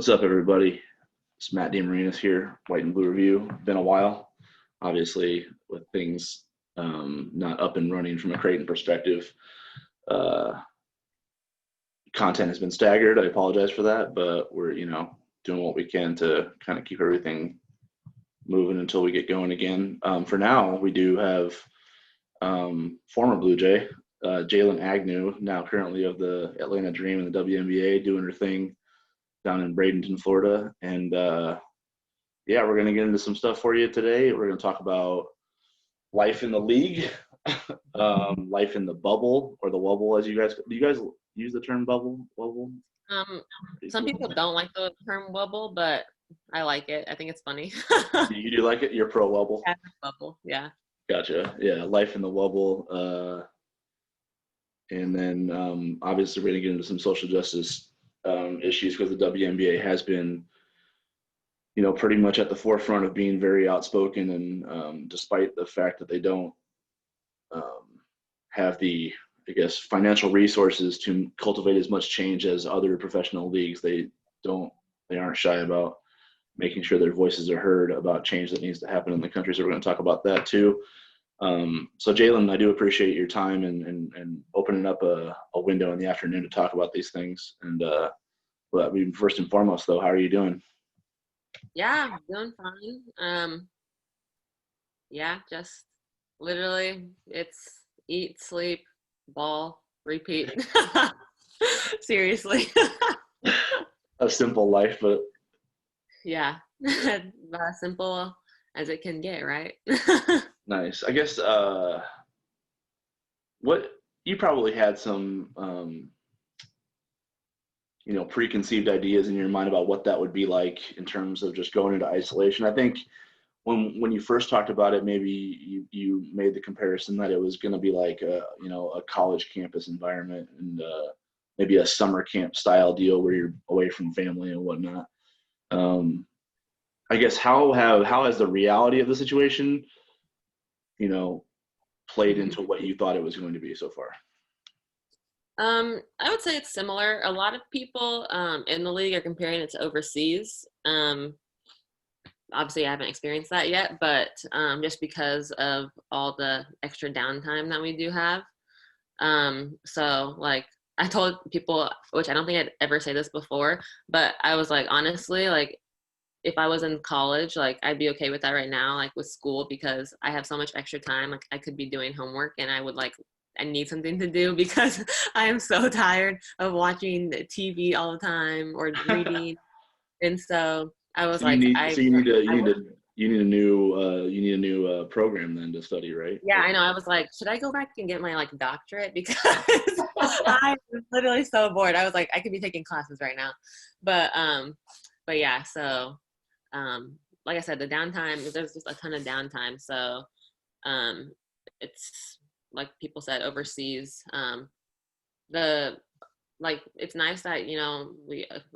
What's up, everybody? It's Matt DeMarinis here, White and Blue Review. Been a while, obviously, with things not up and running from a Creighton perspective. Uh, Content has been staggered. I apologize for that, but we're doing what we can to kind of keep everything moving until we get going again. For now, we do have former Bluejay, Jaylyn Agnew, now currently of the Atlanta Dream in the WNBA, doing her thing down in Bradenton, Florida. And we're going to get into some stuff for you today. We're going to talk about life in the league, life in the bubble, or the Wubble, as do you guys use the term bubble? Wubble? Some people don't like the term Wubble, but I like it. I think it's funny. You do like it? You're pro Wubble? Yeah, Wubble, yeah. Gotcha. Yeah, life in the Wubble. And then obviously we're going to get into some social justice issues, because the WNBA has been, pretty much at the forefront of being very outspoken, and despite the fact that they don't have the, financial resources to cultivate as much change as other professional leagues, they aren't shy about making sure their voices are heard about change that needs to happen in the country. So we're going to talk about that too. So Jaylyn, I do appreciate your time and opening up a window in the afternoon to talk about these things. And first and foremost, though, how are you doing? Yeah, doing fine. Just literally, it's eat, sleep, ball, repeat. Seriously. A simple life, but yeah, about simple as it can get, right? Nice. I guess what you probably had some preconceived ideas in your mind about what that would be like in terms of just going into isolation. I think when you first talked about it, maybe you made the comparison that it was going to be like a college campus environment, and maybe a summer camp style deal where you're away from family and whatnot. I guess how has the reality of the situation played into what you thought it was going to be so far? I would say it's similar. A lot of people in the league are comparing it to overseas. Obviously, I haven't experienced that yet, but just because of all the extra downtime that we do have. So, like, I told people, which I don't think I'd ever say this before, but I was like, honestly, like, if I was in college, like, I'd be okay with that right now, like with school, because I have so much extra time. Like, I could be doing homework, and I need something to do because I am so tired of watching TV all the time or reading. And so I was you need a new program then to study, right? Yeah, I know. I was like, should I go back and get my doctorate? Because I was literally so bored. I was like, I could be taking classes right now. But yeah, so like I said, the downtime, there's just a ton of downtime. So it's like people said, overseas. It's nice that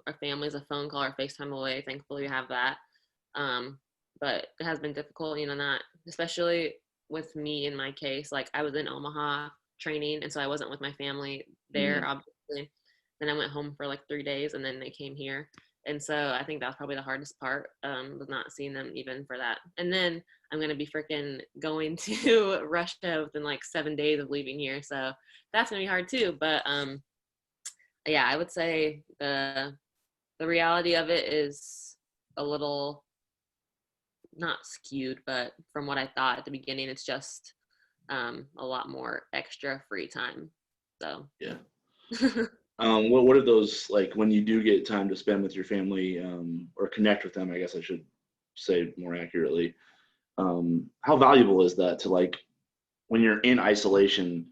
our family's a phone call or FaceTime away. Thankfully, we have that. But it has been difficult, not especially with me in my case. Like, I was in Omaha training, and so I wasn't with my family there, obviously. Then I went home for like 3 days, and then they came here. And so I think that was probably the hardest part, was not seeing them even for that. And then I'm going to be freaking going to Russia within like 7 days of leaving here. So that's going to be hard too. But yeah, I would say the reality of it is a little not skewed, but from what I thought at the beginning, it's just a lot more extra free time. So yeah. What are those like when you do get time to spend with your family, or connect with them, I guess I should say more accurately? How valuable is that to, like, when you're in isolation,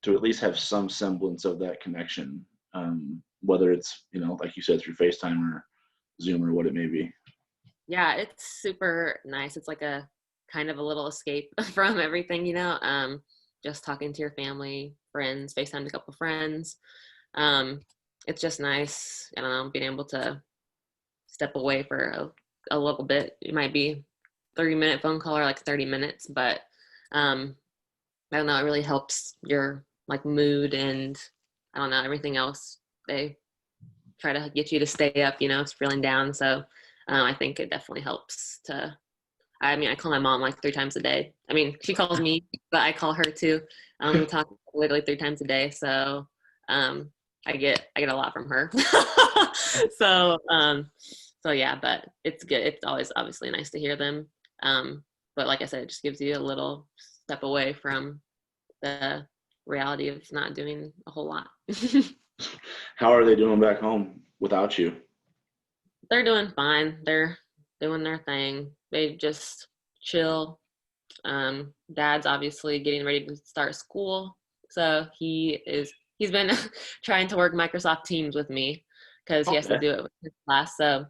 to at least have some semblance of that connection, whether it's like you said, through FaceTime or Zoom or what it may be? Yeah, it's super nice. It's like a kind of a little escape from everything, just talking to your family, friends, FaceTime a couple friends. It's just nice, I don't know, being able to step away for a little bit. It might be 30-minute phone call or like 30 minutes, but I don't know, it really helps your like mood and I don't know, everything else. They try to get you to stay up, it's feeling down. So I think it definitely helps I call my mom like 3 times a day. I mean, she calls me, but I call her too. We talk literally 3 times a day. So I get a lot from her. So yeah, but it's good. It's always obviously nice to hear them. But like I said, it just gives you a little step away from the reality of not doing a whole lot. How are they doing back home without you? They're doing fine. They're doing their thing. They just chill. Dad's obviously getting ready to start school. So he's been trying to work Microsoft Teams with me because he has to do it with his class. So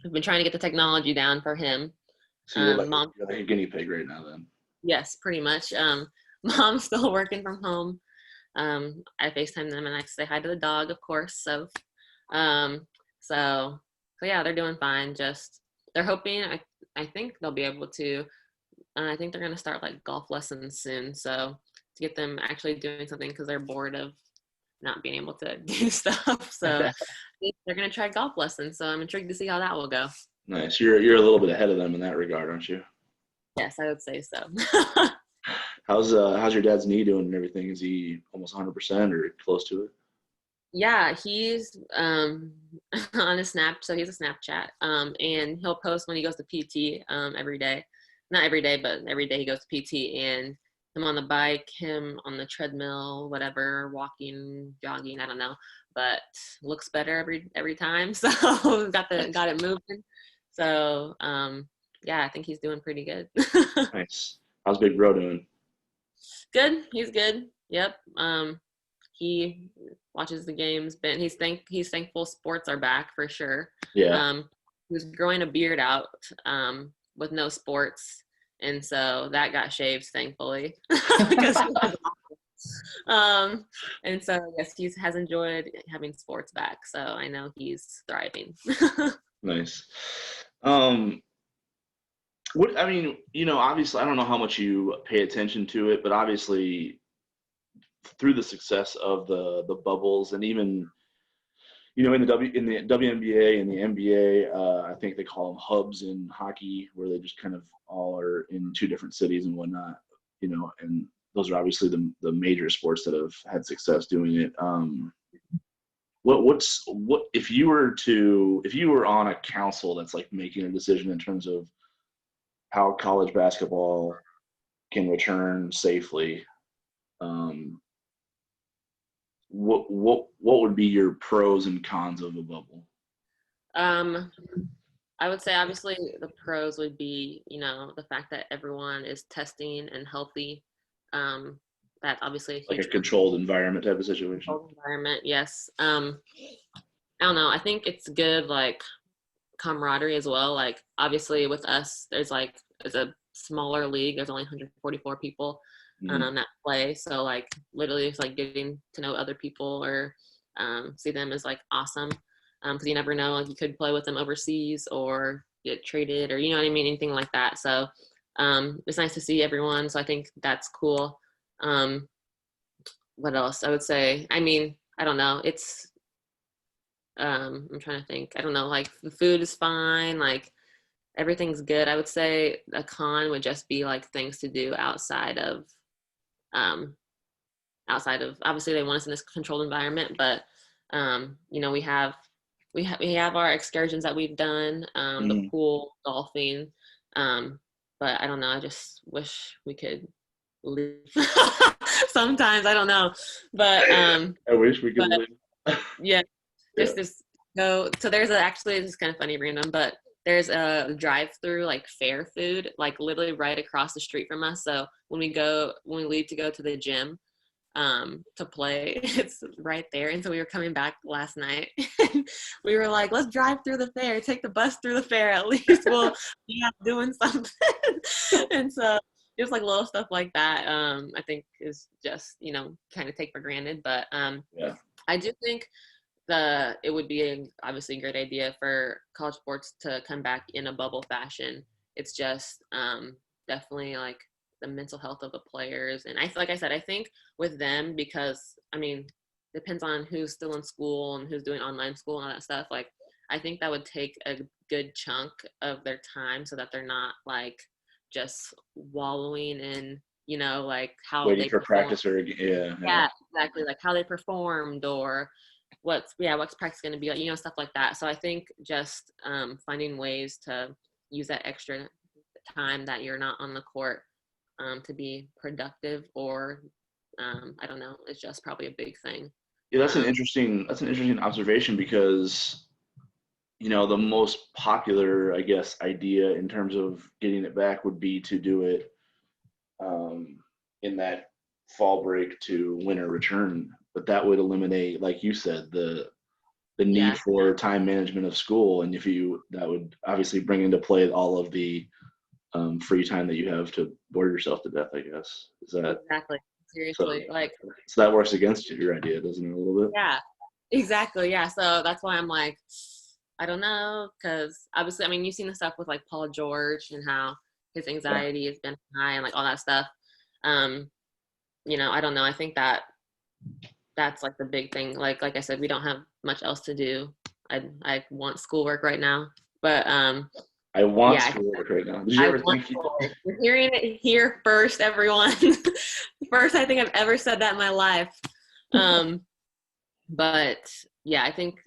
I've been trying to get the technology down for him. So you're like a guinea pig right now then. Yes, pretty much. Mom's still working from home. I FaceTime them and I say hi to the dog, of course. So yeah, they're doing fine. Just they're hoping. I think they'll be able to. I think they're gonna start like golf lessons soon. So to get them actually doing something because they're bored of not being able to do stuff. So they're gonna try golf lessons. So I'm intrigued to see how that will go. Nice. You're a little bit ahead of them in that regard, aren't you? Yes, I would say so. How's your dad's knee doing and everything? Is he almost 100% or close to it? Yeah, he's on his Snap, so he's a Snapchat, and he'll post when he goes to PT every day. Not every day, but every day he goes to PT, and him on the bike, him on the treadmill, whatever, walking, jogging, I don't know, but looks better every time. So got it moving. So yeah, I think he's doing pretty good. Nice. How's Big Bro doing? Good. He's good. Yep. He watches the games. He's thankful sports are back for sure. Yeah. He was growing a beard out with no sports, and so that got shaved, thankfully. And so yes, he has enjoyed having sports back. So I know he's thriving. Nice. Obviously, I don't know how much you pay attention to it, but obviously, through the success of the bubbles and even, in the WNBA and the NBA, I think they call them hubs in hockey, where they just kind of all are in 2 different cities and whatnot, and those are obviously the major sports that have had success doing it. What if you were on a council that's like making a decision in terms of how college basketball can return safely, what would be your pros and cons of a bubble? I would say obviously the pros would be, the fact that everyone is testing and healthy. That's obviously like a controlled environment type of situation. Controlled environment, yes. I don't know. I think it's good, like camaraderie as well. Like obviously with us, it's a smaller league. There's only 144 people that play. So like literally it's like getting to know other people or see them is like awesome. Because you never know, like you could play with them overseas or get traded or, you know what I mean? Anything like that. So it's nice to see everyone. So I think that's cool. What else? I would say, I don't know. It's, I'm trying to think. I don't know, like the food is fine. Like everything's good. I would say a con would just be like things to do outside of obviously they want us in this controlled environment, but we have our excursions that we've done, the pool, golfing, but I don't know. I just wish we could leave. Sometimes I don't know, but I wish we could leave. Yeah, just go. So there's actually this is kind of funny, random, but there's a drive-through like fair food, like literally right across the street from us. So when we leave to go to the gym to play, it's right there. And so we were coming back last night. We were like, let's drive through the fair, take the bus through the fair. At least we'll be out doing something. And so just like little stuff like that, I think is just, kind of take for granted. But I do think it would be obviously a great idea for college sports to come back in a bubble fashion. It's just definitely like the mental health of the players. And like I said, I think with them, because depends on who's still in school and who's doing online school and all that stuff. Like, I think that would take a good chunk of their time so that they're not like just wallowing in, you know, like how Waiting they for perform. practice or yeah. Yeah, exactly. Like how they performed or what's practice going to be like, you know, stuff like that. So I think just finding ways to use that extra time that you're not on the court to be productive or I don't know, it's just probably a big thing. Yeah, that's an interesting observation because, you know, the most popular, I guess, idea in terms of getting it back would be to do it in that fall break to winter return. But that would eliminate, like you said, the need Yeah, for time management of school, and that would obviously bring into play all of the free time that you have to bore yourself to death, I guess. Is that exactly. so? Seriously. Like, So that works against your idea, doesn't it, a little bit? yeah, exactly. Yeah. So that's why I'm like, I don't know. Cause obviously, I mean, you've seen the stuff with like Paul George and how his Yeah. anxiety has been high and like all that stuff. Um, you know, I don't know. I think that's like the big thing. Like I said, we don't have much else to do. I want schoolwork right now, but I want yeah, schoolwork right now. Did you I ever want think? schoolwork. You're hearing it here first, everyone. First, I think I've ever said that in my life. But yeah, I think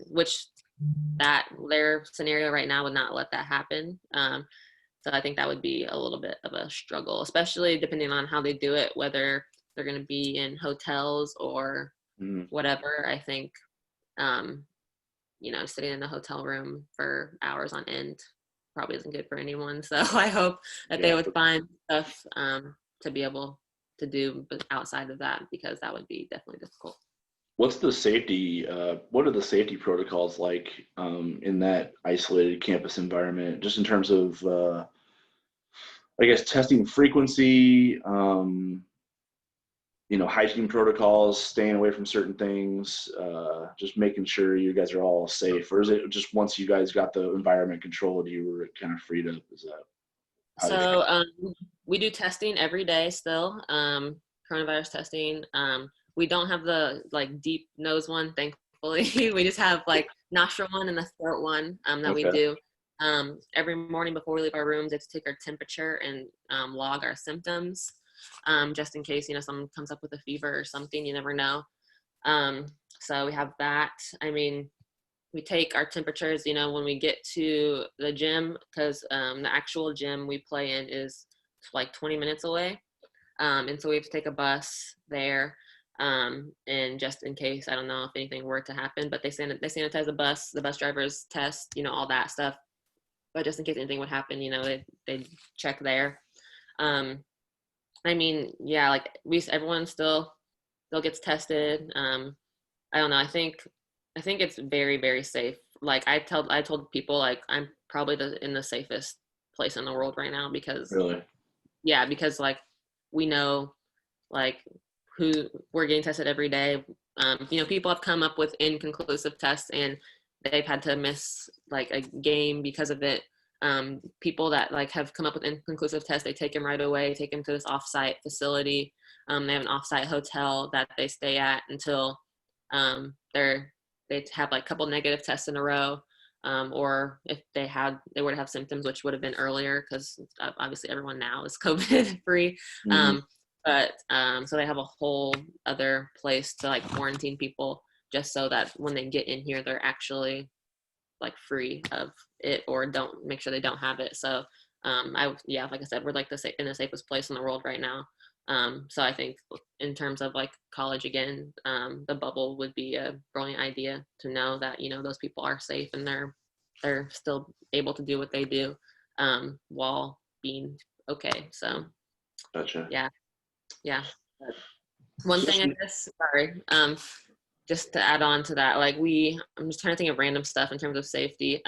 that their scenario right now would not let that happen. So I think that would be a little bit of a struggle, especially depending on how they do it, whether they're going to be in hotels or whatever. I think, you know, sitting in a hotel room for hours on end probably isn't good for anyone. So I hope that they would find stuff to be able to do outside of that, because that would be definitely difficult. What are the safety protocols like in that isolated campus environment, just in terms of, I guess, testing frequency, you know, hygiene protocols, staying away from certain things, just making sure you guys are all safe? Or is it just once you guys got the environment controlled, you were kind of freed up? Is that how they So we do testing every day still, coronavirus testing. We don't have the like deep nose one, thankfully. We just have like nostril one and the throat one that we Okay. do. Every morning before we leave our rooms, it's take our temperature and log our symptoms, just in case, you know, someone comes up with a fever or something. You never know. So we have that. I mean, we take our temperatures, you know, when we get to the gym, because the actual gym we play in is like 20 minutes away. And so we have to take a bus there. And just in case, I don't know if anything were to happen, but they sanitize the bus drivers test, you know, all that stuff. But just in case anything would happen, you know, they check there. I mean, yeah, like everyone still gets tested. I don't know. I think it's very, very safe. Like I told people, like, I'm probably in the safest place in the world right now, because really? yeah, because like we know like who we're getting tested every day. You know, people have come up with inconclusive tests and they've had to miss like a game because of it. People that like have come up with inconclusive tests, they take them right away, take them to this offsite facility. They have an offsite hotel that they stay at until they have like a couple negative tests in a row, or if they would have symptoms, which would have been earlier, because obviously everyone now is COVID free. But so they have a whole other place to like quarantine people, just so that when they get in here, they're actually like free of it, or don't make sure they don't have it. So like I said, we're like in the safest place in the world right now. So I think in terms of like college again, the bubble would be a brilliant idea, to know that, you know, those people are safe and they're still able to do what they do while being okay. So Gotcha. yeah. One thing I guess, sorry, just to add on to that, like I'm just trying to think of random stuff in terms of safety.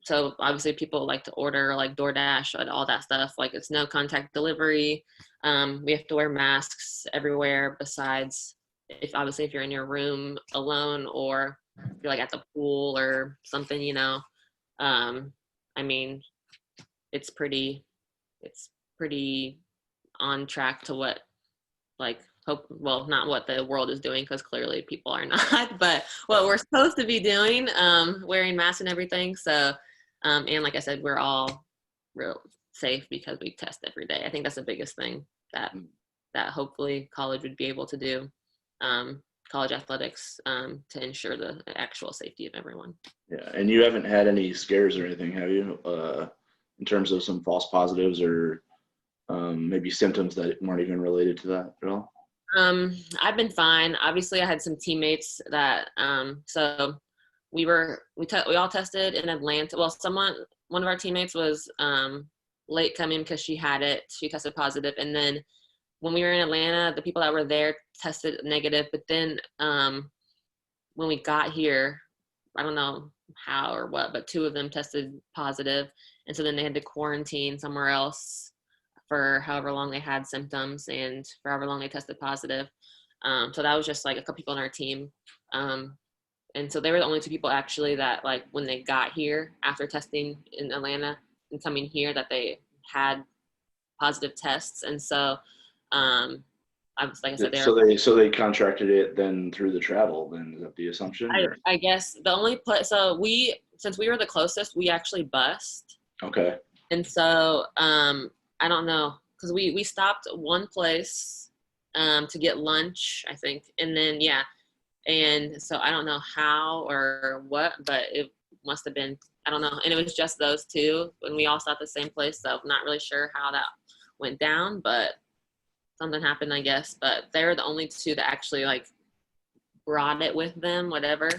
So obviously people like to order like DoorDash and all that stuff. Like, it's no contact delivery. We have to wear masks everywhere, besides if you're in your room alone, or if you're like at the pool or something, you know. I mean, it's pretty on track to what like well, not what the world is doing, because clearly people are not, but what we're supposed to be doing, wearing masks and everything. So, and like I said, we're all real safe because we test every day. I think that's the biggest thing that hopefully college would be able to do, college athletics, to ensure the actual safety of everyone. Yeah, and you haven't had any scares or anything, have you? In terms of some false positives or maybe symptoms that weren't even related to that at all? I've been fine. Obviously, I had some teammates that, so we all tested in Atlanta. Well, one of our teammates was late coming because she had it. She tested positive. And then when we were in Atlanta, the people that were there tested negative. But then when we got here, I don't know how or what, but 2 of them tested positive. And so then they had to quarantine somewhere else for however long they had symptoms and for however long they tested positive. So that was just like a couple people on our team. And so they were the only 2 people actually that, like, when they got here after testing in Atlanta and coming here, that they had positive tests. And so I was, like I said, so they contracted it then through the travel, then is that the assumption? I guess the only place, so since we were the closest, we actually bused. Okay. And so I don't know, because we stopped one place to get lunch, I think. And then, yeah. And so I don't know how or what, but it must have been, I don't know. And it was just those 2 when we all stopped at the same place. So I'm not really sure how that went down, but something happened, I guess. But they're the only 2 that actually, like, brought it with them, whatever.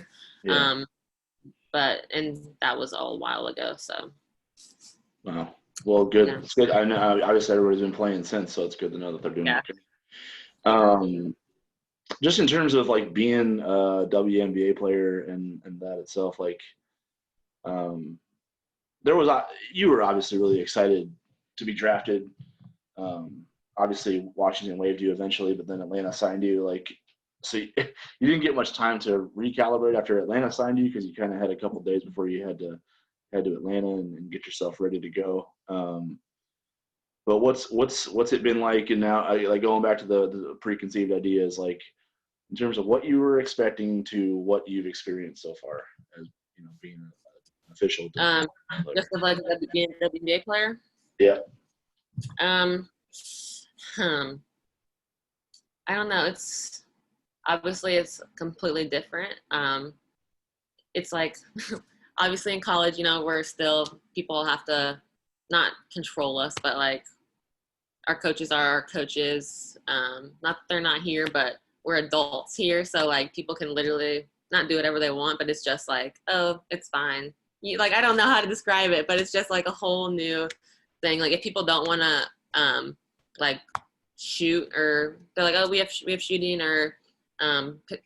Yeah. And that was a while ago, so. Wow. Well, good. Yeah. It's good. I know obviously everybody's been playing since, so it's good to know that they're doing okay. Just in terms of, like, being a WNBA player and that itself, like, you were obviously really excited to be drafted. Obviously Washington waived you eventually, but then Atlanta signed you. Like, so you didn't get much time to recalibrate after Atlanta signed you, because you kind of had a couple of days before you had to Atlanta and get yourself ready to go. But what's it been like? And now, like, going back to the preconceived ideas, like, in terms of what you were expecting to what you've experienced so far, as being an official. Just like a WNBA player. Yeah. I don't know. It's obviously it's completely different. It's like obviously in college, we're still, people have to not control us, but, like, our coaches are our coaches. Not that they're not here, but we're adults here. So, like, people can literally not do whatever they want, but it's just like, oh, it's fine. Like, I don't know how to describe it, but it's just like a whole new thing. Like, if people don't want to, like, shoot, or they're like, oh, we have shooting, or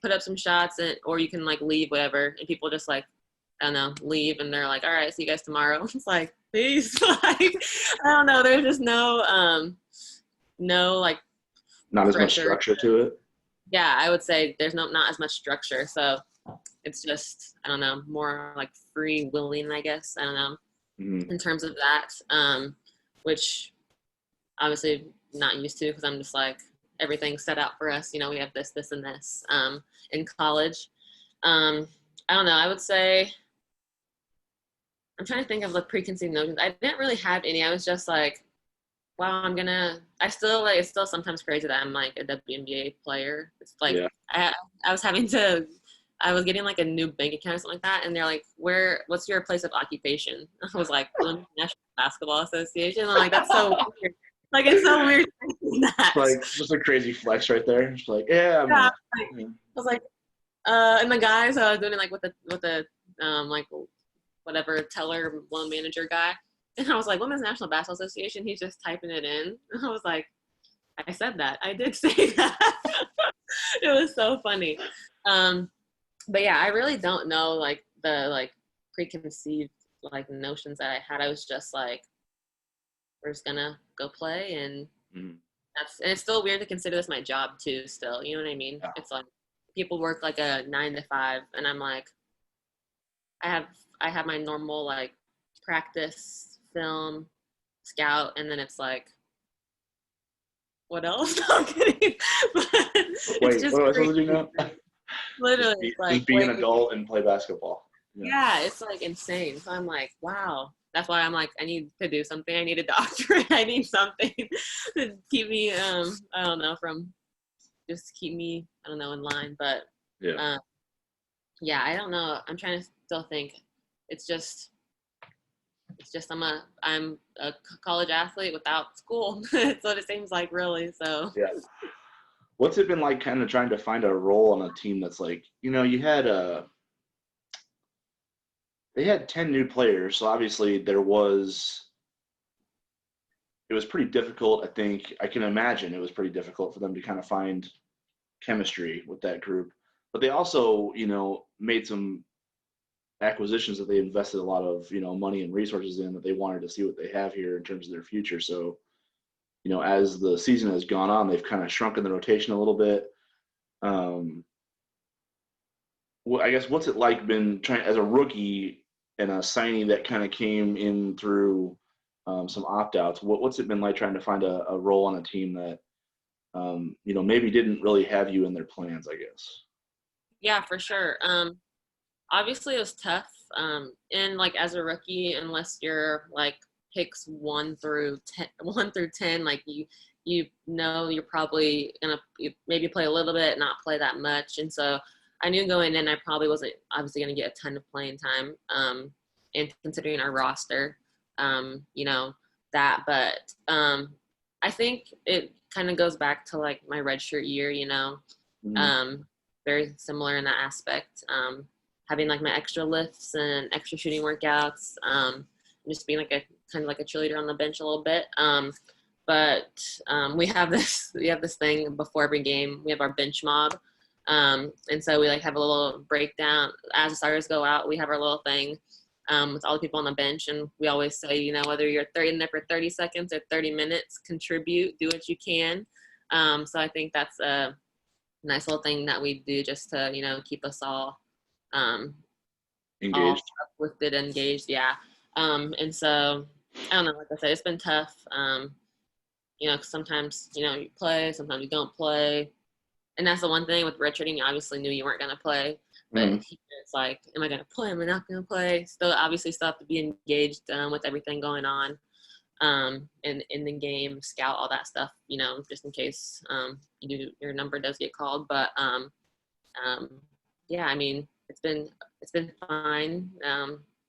put up some shots, or you can, like, leave, whatever. And people just, like, I don't know, leave, and they're like, all right, see you guys tomorrow. It's like, peace. Like, I don't know. There's just no, like, not as much structure to it. Yeah, I would say there's not as much structure. So it's just, I don't know, more like free willing, I guess. I don't know, in terms of that, which obviously not used to, because I'm just like, everything's set out for us. We have this, and this in college. I don't know. I would say, I'm trying to think of the preconceived notions. I didn't really have any. I was just like, wow, it's still sometimes crazy that I'm, like, a WNBA player. It's like, yeah. I was getting, like, a new bank account or something like that, and they're like, what's your place of occupation? I was like, National Basketball Association. I'm like, that's so weird. Like, it's so weird. Like, just a crazy flex right there. Just like, yeah. I was like, and the guys, I was doing it, like, with the like, whatever teller loan manager guy. And I was like, Women's National Basketball Association. He's just typing it in. And I was like, I said that. I did say that. It was so funny. But yeah, I really don't know, like, the, like, preconceived, like, notions that I had. I was just like, we're just gonna go play, and and it's still weird to consider this my job too. Still, you know what I mean? Yeah. It's like people work like a 9 to 5, and I'm like, I have my normal, like, practice, film, scout, and then it's like, what else? No, I'm kidding. But Wait, just what am I supposed to crazy. do now? Literally, Just it's like, be an wait, adult and play basketball. yeah, it's like insane. So I'm like, wow. That's why I'm like, I need to do something. I need a doctorate. I need something to keep me, I don't know, just keep me, I don't know, in line. But Yeah. yeah, I don't know. I'm trying to still think. It's just I'm a college athlete without school. That's what it seems like, really. So Yeah. What's it been like kind of trying to find a role on a team that's like, they had 10 new players, so obviously it was pretty difficult. I think I can imagine it was pretty difficult for them to kind of find chemistry with that group. But they also, made some acquisitions that they invested a lot of, money and resources in, that they wanted to see what they have here in terms of their future. So, as the season has gone on, they've kind of shrunken the rotation a little bit. Well, I guess what's it like been trying as a rookie and a signing that kind of came in through some opt-outs? What's it been like trying to find a role on a team that maybe didn't really have you in their plans, I guess? yeah, for sure. Obviously it was tough. And like as a rookie, unless you're like picks 1 through 10, like you're probably gonna maybe play a little bit, not play that much. And so I knew going in I probably wasn't obviously gonna get a ton of playing time. And considering our roster, but I think it kind of goes back to like my redshirt year, Mm-hmm. very similar in that aspect. Having like my extra lifts and extra shooting workouts, and just being like a kind of like a cheerleader on the bench a little bit. But we have this thing before every game. We have our bench mob, and so we like have a little breakdown as the starters go out. We have our little thing with all the people on the bench, and we always say, whether you're in there for 30 seconds or 30 minutes, contribute, do what you can. So I think that's a nice little thing that we do just to keep us all Engaged. uplifted, engaged. Yeah. And so I don't know, like I said, it's been tough. 'Cause sometimes, you play, sometimes you don't play. And that's the one thing with redshirting, you obviously knew you weren't going to play. But Mm-hmm. it's like, am I going to play? Am I not going to play? Still have to be engaged with everything going on. And in the game, scout, all that stuff, just in case your number does get called. But yeah, I mean, it's been fine.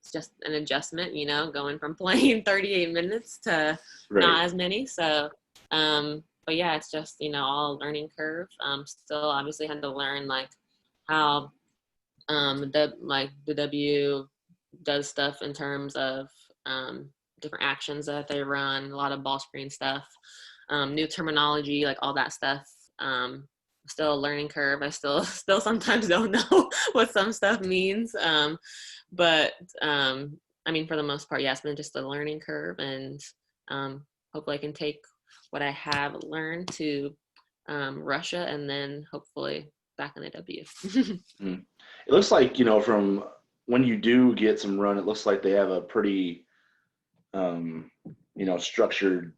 It's just an adjustment, going from playing 38 minutes to Right. not as many. So, but yeah, it's just all learning curve. Still, obviously, had to learn like how the W does stuff in terms of different actions that they run, a lot of ball screen stuff, new terminology, like all that stuff. Still a learning curve. I still sometimes don't know what some stuff means. But I mean, for the most part, yeah, it's been just a learning curve, and hopefully I can take what I have learned to Russia, and then hopefully back in the W. Mm. It looks like, from when you do get some run, it looks like they have a pretty, structured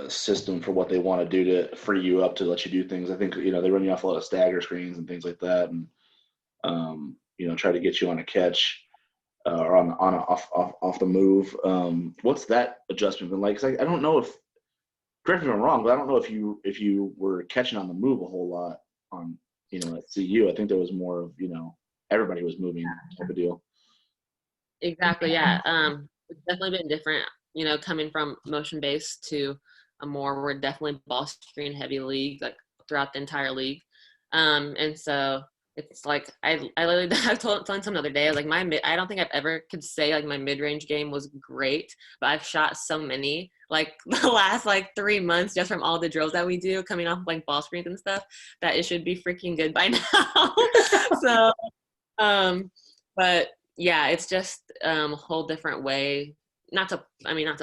system for what they want to do to free you up to let you do things. I think, they run you off a lot of stagger screens and things like that, and, try to get you on a catch or off the move. What's that adjustment been like? 'Cause I don't know if, correct me if I'm wrong, but I don't know if you were catching on the move a whole lot on, at CU. I think there was more of, everybody was moving type of deal. Exactly. Yeah. It's definitely been different, coming from motion based to we're definitely ball screen heavy league, like throughout the entire league. And so it's like, I literally, I told someone the other day, I was like, I don't think I've ever could say like my mid-range game was great, but I've shot so many, like the last like 3 months, just from all the drills that we do coming off like ball screens and stuff, that it should be freaking good by now. So, but yeah, it's just a whole different way. Not to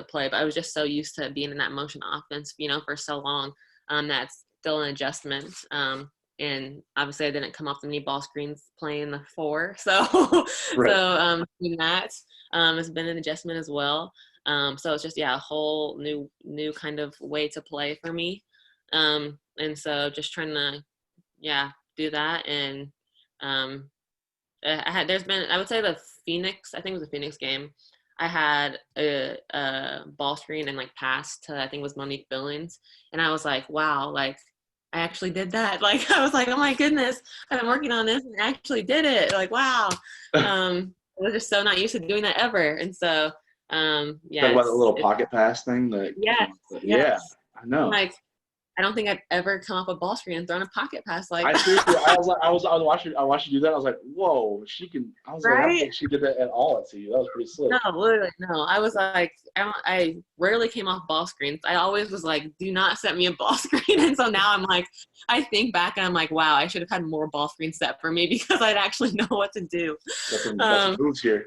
play, but I was just so used to being in that motion offense, for so long. That's still an adjustment. And obviously I didn't come off the many ball screens playing the 4. So, Right. doing that has been an adjustment as well. So it's just, yeah, a whole new kind of way to play for me. And so just trying to, do that. And I would say I think it was the Phoenix game. I had a ball screen and like pass to, I think it was Monique Billings. And I was like, wow, like I actually did that. Like, I was like, oh my goodness, I've been working on this and I actually did it. Like, wow. I was just so not used to doing that ever. And so, Talk about the little pocket pass thing. Yes. Yeah, I know. Like, I don't think I've ever come off a ball screen and thrown a pocket pass like I seriously, I was watching you do that. I was like, whoa, she can. I was like, I don't think she did that at all at CU. That was pretty slick. No, literally, no. I was like, I rarely came off ball screens. I always was like, do not set me a ball screen. And so now I'm like, I think back and I'm like, wow, I should have had more ball screens set for me because I'd actually know what to do. Got some moves here.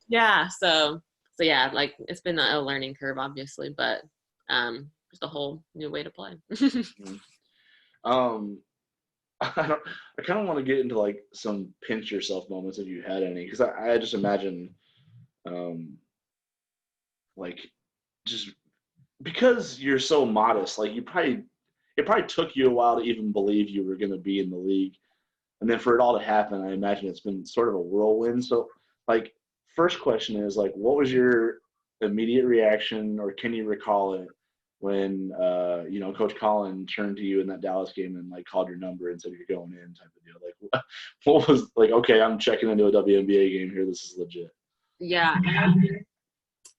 Yeah, so yeah, like it's been a learning curve, obviously, but just a whole new way to play. I kind of want to get into like some pinch yourself moments if you had any, because I just imagine, like, just because you're so modest, like it probably took you a while to even believe you were going to be in the league, and then for it all to happen, I imagine it's been sort of a whirlwind. So, like, first question is like, what was your immediate reaction, or can you recall it, when Coach Collin turned to you in that Dallas game and like called your number and said you're going in, type of deal? Like, what was like, okay, I'm checking into a WNBA game here, this is legit? Yeah,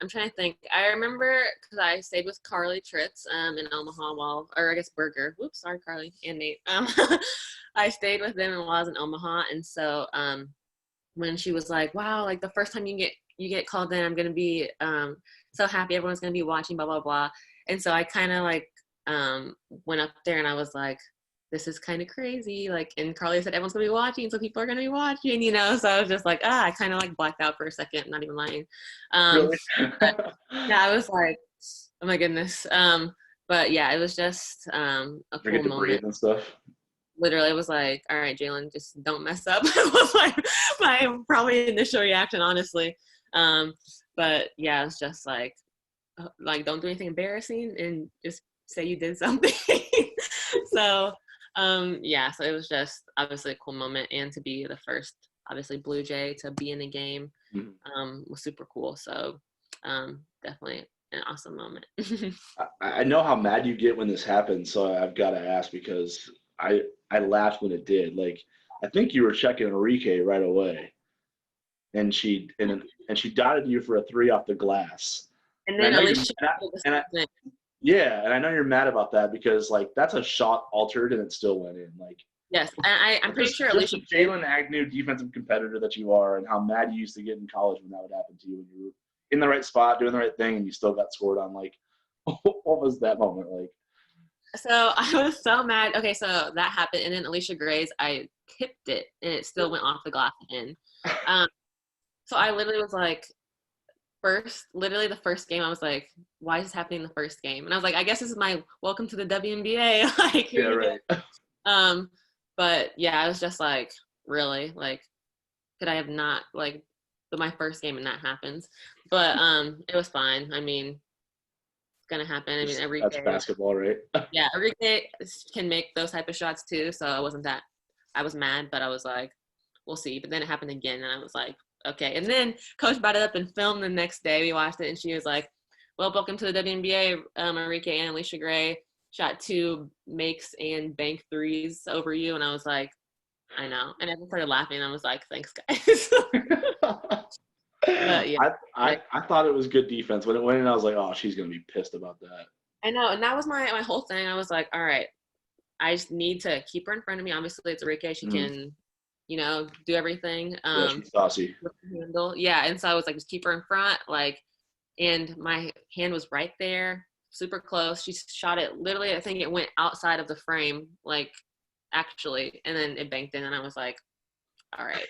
I'm trying to think. I remember because I stayed with Carly Tritz in Omaha Berger. Whoops, sorry, Carly and Nate. I stayed with them while I was in Omaha, and so when she was like, wow, like the first time you get called in, I'm gonna be so happy, everyone's gonna be watching, blah blah blah. And so I kind of like went up there and I was like, this is kind of crazy. Like, and Carly said, everyone's gonna be watching, so people are gonna be watching, So I was just like, I kind of like blacked out for a second, not even lying. Really? Yeah, I was like, oh my goodness. But yeah, it was just a cool moment and stuff. Literally, it was like, all right, Jaylyn, just don't mess up. It was like my probably initial reaction, honestly. But yeah, it's just like don't do anything embarrassing and just say you did something. So so it was just obviously a cool moment, and to be the first obviously Bluejay to be in the game was super cool. So definitely an awesome moment. I know how mad you get when this happens, so I've got to ask, because I laughed when it did. Like, I think you were checking Enrique right away, and she dotted you for a 3 off the glass. And then and I know you're mad about that, because like that's a shot altered and it still went in. Like, yes, and I'm pretty sure Alicia, Jaylyn Agnew, defensive competitor that you are, and how mad you used to get in college when that would happen to you, when you were in the right spot, doing the right thing, and you still got scored on. Like, what was that moment like? So I was so mad. Okay, so that happened, and then Alicia Gray's, I tipped it, and it still went off the glass in. So I literally was like, the first game, I was like, why is this happening in the first game? And I was like, I guess this is my welcome to the WNBA. Like, yeah, right. But yeah, I was just like, really? Like, could I have not, like, my first game and that happens? But it was fine. I mean, it's gonna happen. I mean, every that's day, basketball, right? Yeah, every day can make those type of shots too. So I was mad, but I was like, we'll see. But then it happened again, and I was like, okay. And then Coach brought it up and filmed the next day. We watched it, and she was like, well, welcome to the WNBA. Enrique and Alicia Gray shot 2 makes and bank 3s over you. And I was like, I know. And I started laughing. And I was like, thanks, guys. But, yeah. I thought it was good defense. When it went in, I was like, oh, she's going to be pissed about that. I know. And that was my whole thing. I was like, all right, I just need to keep her in front of me. Obviously, it's Enrique. She can do everything. Yeah, she's saucy. Yeah, and so I was like, just keep her in front, like, and my hand was right there, super close. She shot it literally, I think it went outside of the frame, like, actually, and then it banked in, and I was like, all right.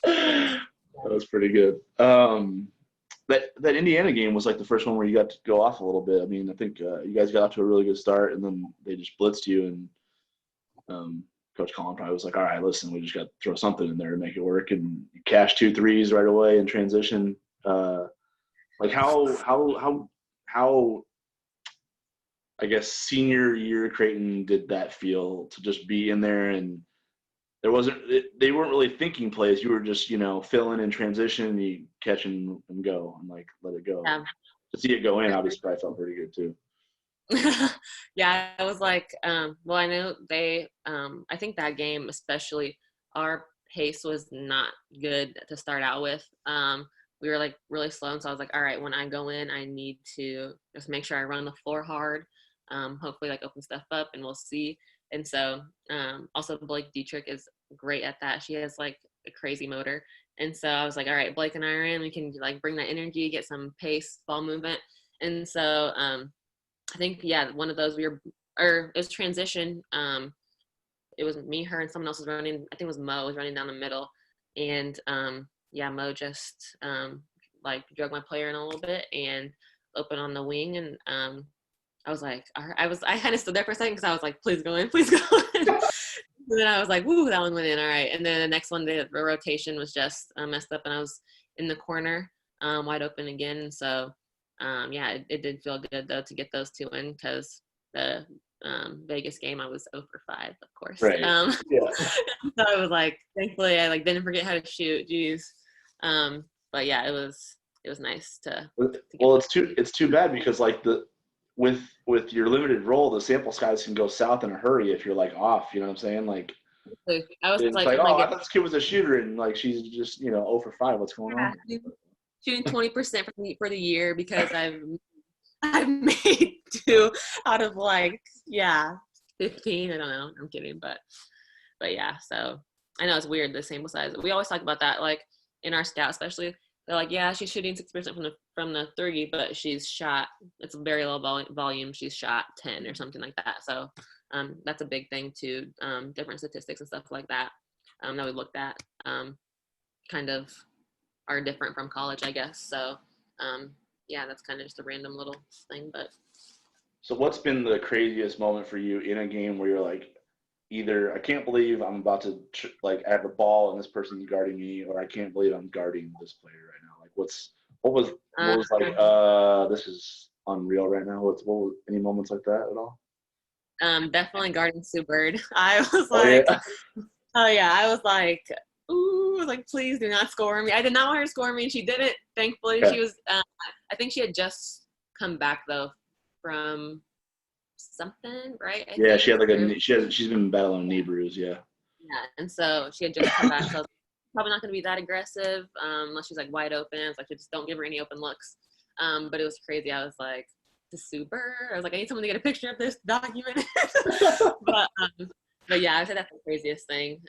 That was pretty good. That Indiana game was like the first one where you got to go off a little bit. I mean, I think you guys got off to a really good start, and then they just blitzed you, and Coach Collin probably was like, all right, listen, we just got to throw something in there to make it work, and you cashed 2 threes right away in transition. Like how I guess, senior year Creighton did that feel to just be in there, and they weren't really thinking plays. You were just, filling in transition, you catch and go and like let it go. Yeah. To see it go in, obviously, probably felt pretty good too. Yeah, I was like, well, I know I think that game especially, our pace was not good to start out with. We were like really slow, and so I was like, all right, when I go in, I need to just make sure I run the floor hard. Hopefully like open stuff up, and we'll see. And so also Blake Dietrich is great at that. She has like a crazy motor. And so I was like, all right, Blake and I are in, we can like bring that energy, get some pace, ball movement. And so I think, yeah, one of those it was transition. It was me, her, and someone else was running. I think it was Mo was running down the middle. And yeah, Mo just like drug my player in a little bit and open on the wing. And I was like, I kind of stood there for a second because I was like, please go in, please go in. And then I was like, woo, that one went in, all right. And then the next one, the rotation was just messed up, and I was in the corner, wide open again. And so, yeah, it did feel good, though, to get those two in, because the Vegas game, I was 0 for 5, of course. Right. Yeah. So I was like, thankfully, I like didn't forget how to shoot. Jeez. But yeah, it was nice to well, it's too bad because like with your limited role, the sample size can go south in a hurry if you're like off. You know what I'm saying? Like, I was like, I thought this kid was a shooter, and like she's just 0 for 5. What's going on? Shooting 20% for the year because I've made 2 out of like 15. I don't know. I'm kidding, but yeah. So I know it's weird, the sample size. We always talk about that, like in our scout, especially. They're like, yeah, she's shooting 6% from the 3, but she's shot. It's a very low volume. She's shot 10 or something like that. So that's a big thing too. Different statistics and stuff like that that we looked at kind of are different from college, I guess. So yeah, that's kind of just a random little thing. But so, what's been the craziest moment for you in a game where you're like, either I can't believe I'm about to like I have the ball and this person's guarding me, or I can't believe I'm guarding this player right now. Like, what was like this is unreal right now. What was any moments like that at all? Definitely guarding Sue Bird. I was like, oh yeah, I was like, ooh, like please do not score me. I did not want her to score me, and she didn't. Thankfully, She was. I think she had just come back though from something, right? She had like she's been battling a knee bruise, yeah, and so she had just come back, so I was probably not going to be that aggressive unless she's like wide open. I was like, just don't give her any open looks. But it was crazy. I was like, to super. I was like, I need someone to get a picture of this, document it. But yeah, I would say that's the craziest thing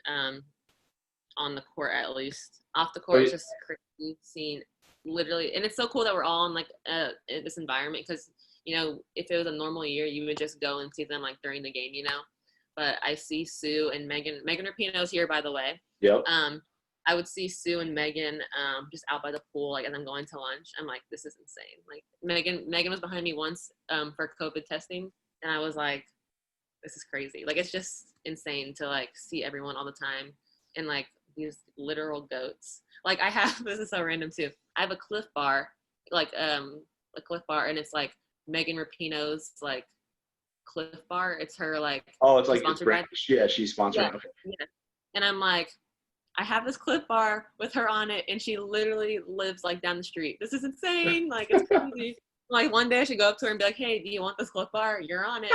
on the court, at least. Off the court, it's just crazy seeing literally, and it's so cool that we're all in like this environment, because if it was a normal year, you would just go and see them like during the game, But I see Sue and Megan Rapinoe's here, by the way. Yep. I would see Sue and Megan just out by the pool, like as I'm going to lunch. I'm like, this is insane. Like Megan was behind me once for COVID testing, and I was like, this is crazy. Like, it's just insane to like see everyone all the time, and like these literal goats. Like I have, this is so random too. I have a Cliff Bar, like a Cliff Bar, and it's like Megan Rapinoe's like Cliff Bar. It's her like. Oh, it's like sponsored by. Yeah, she's sponsored. Yeah, okay. Yeah. And I'm like, I have this Cliff Bar with her on it, and she literally lives like down the street. This is insane. Like, it's crazy. Like, one day I should go up to her and be like, hey, do you want this Cliff Bar? You're on it.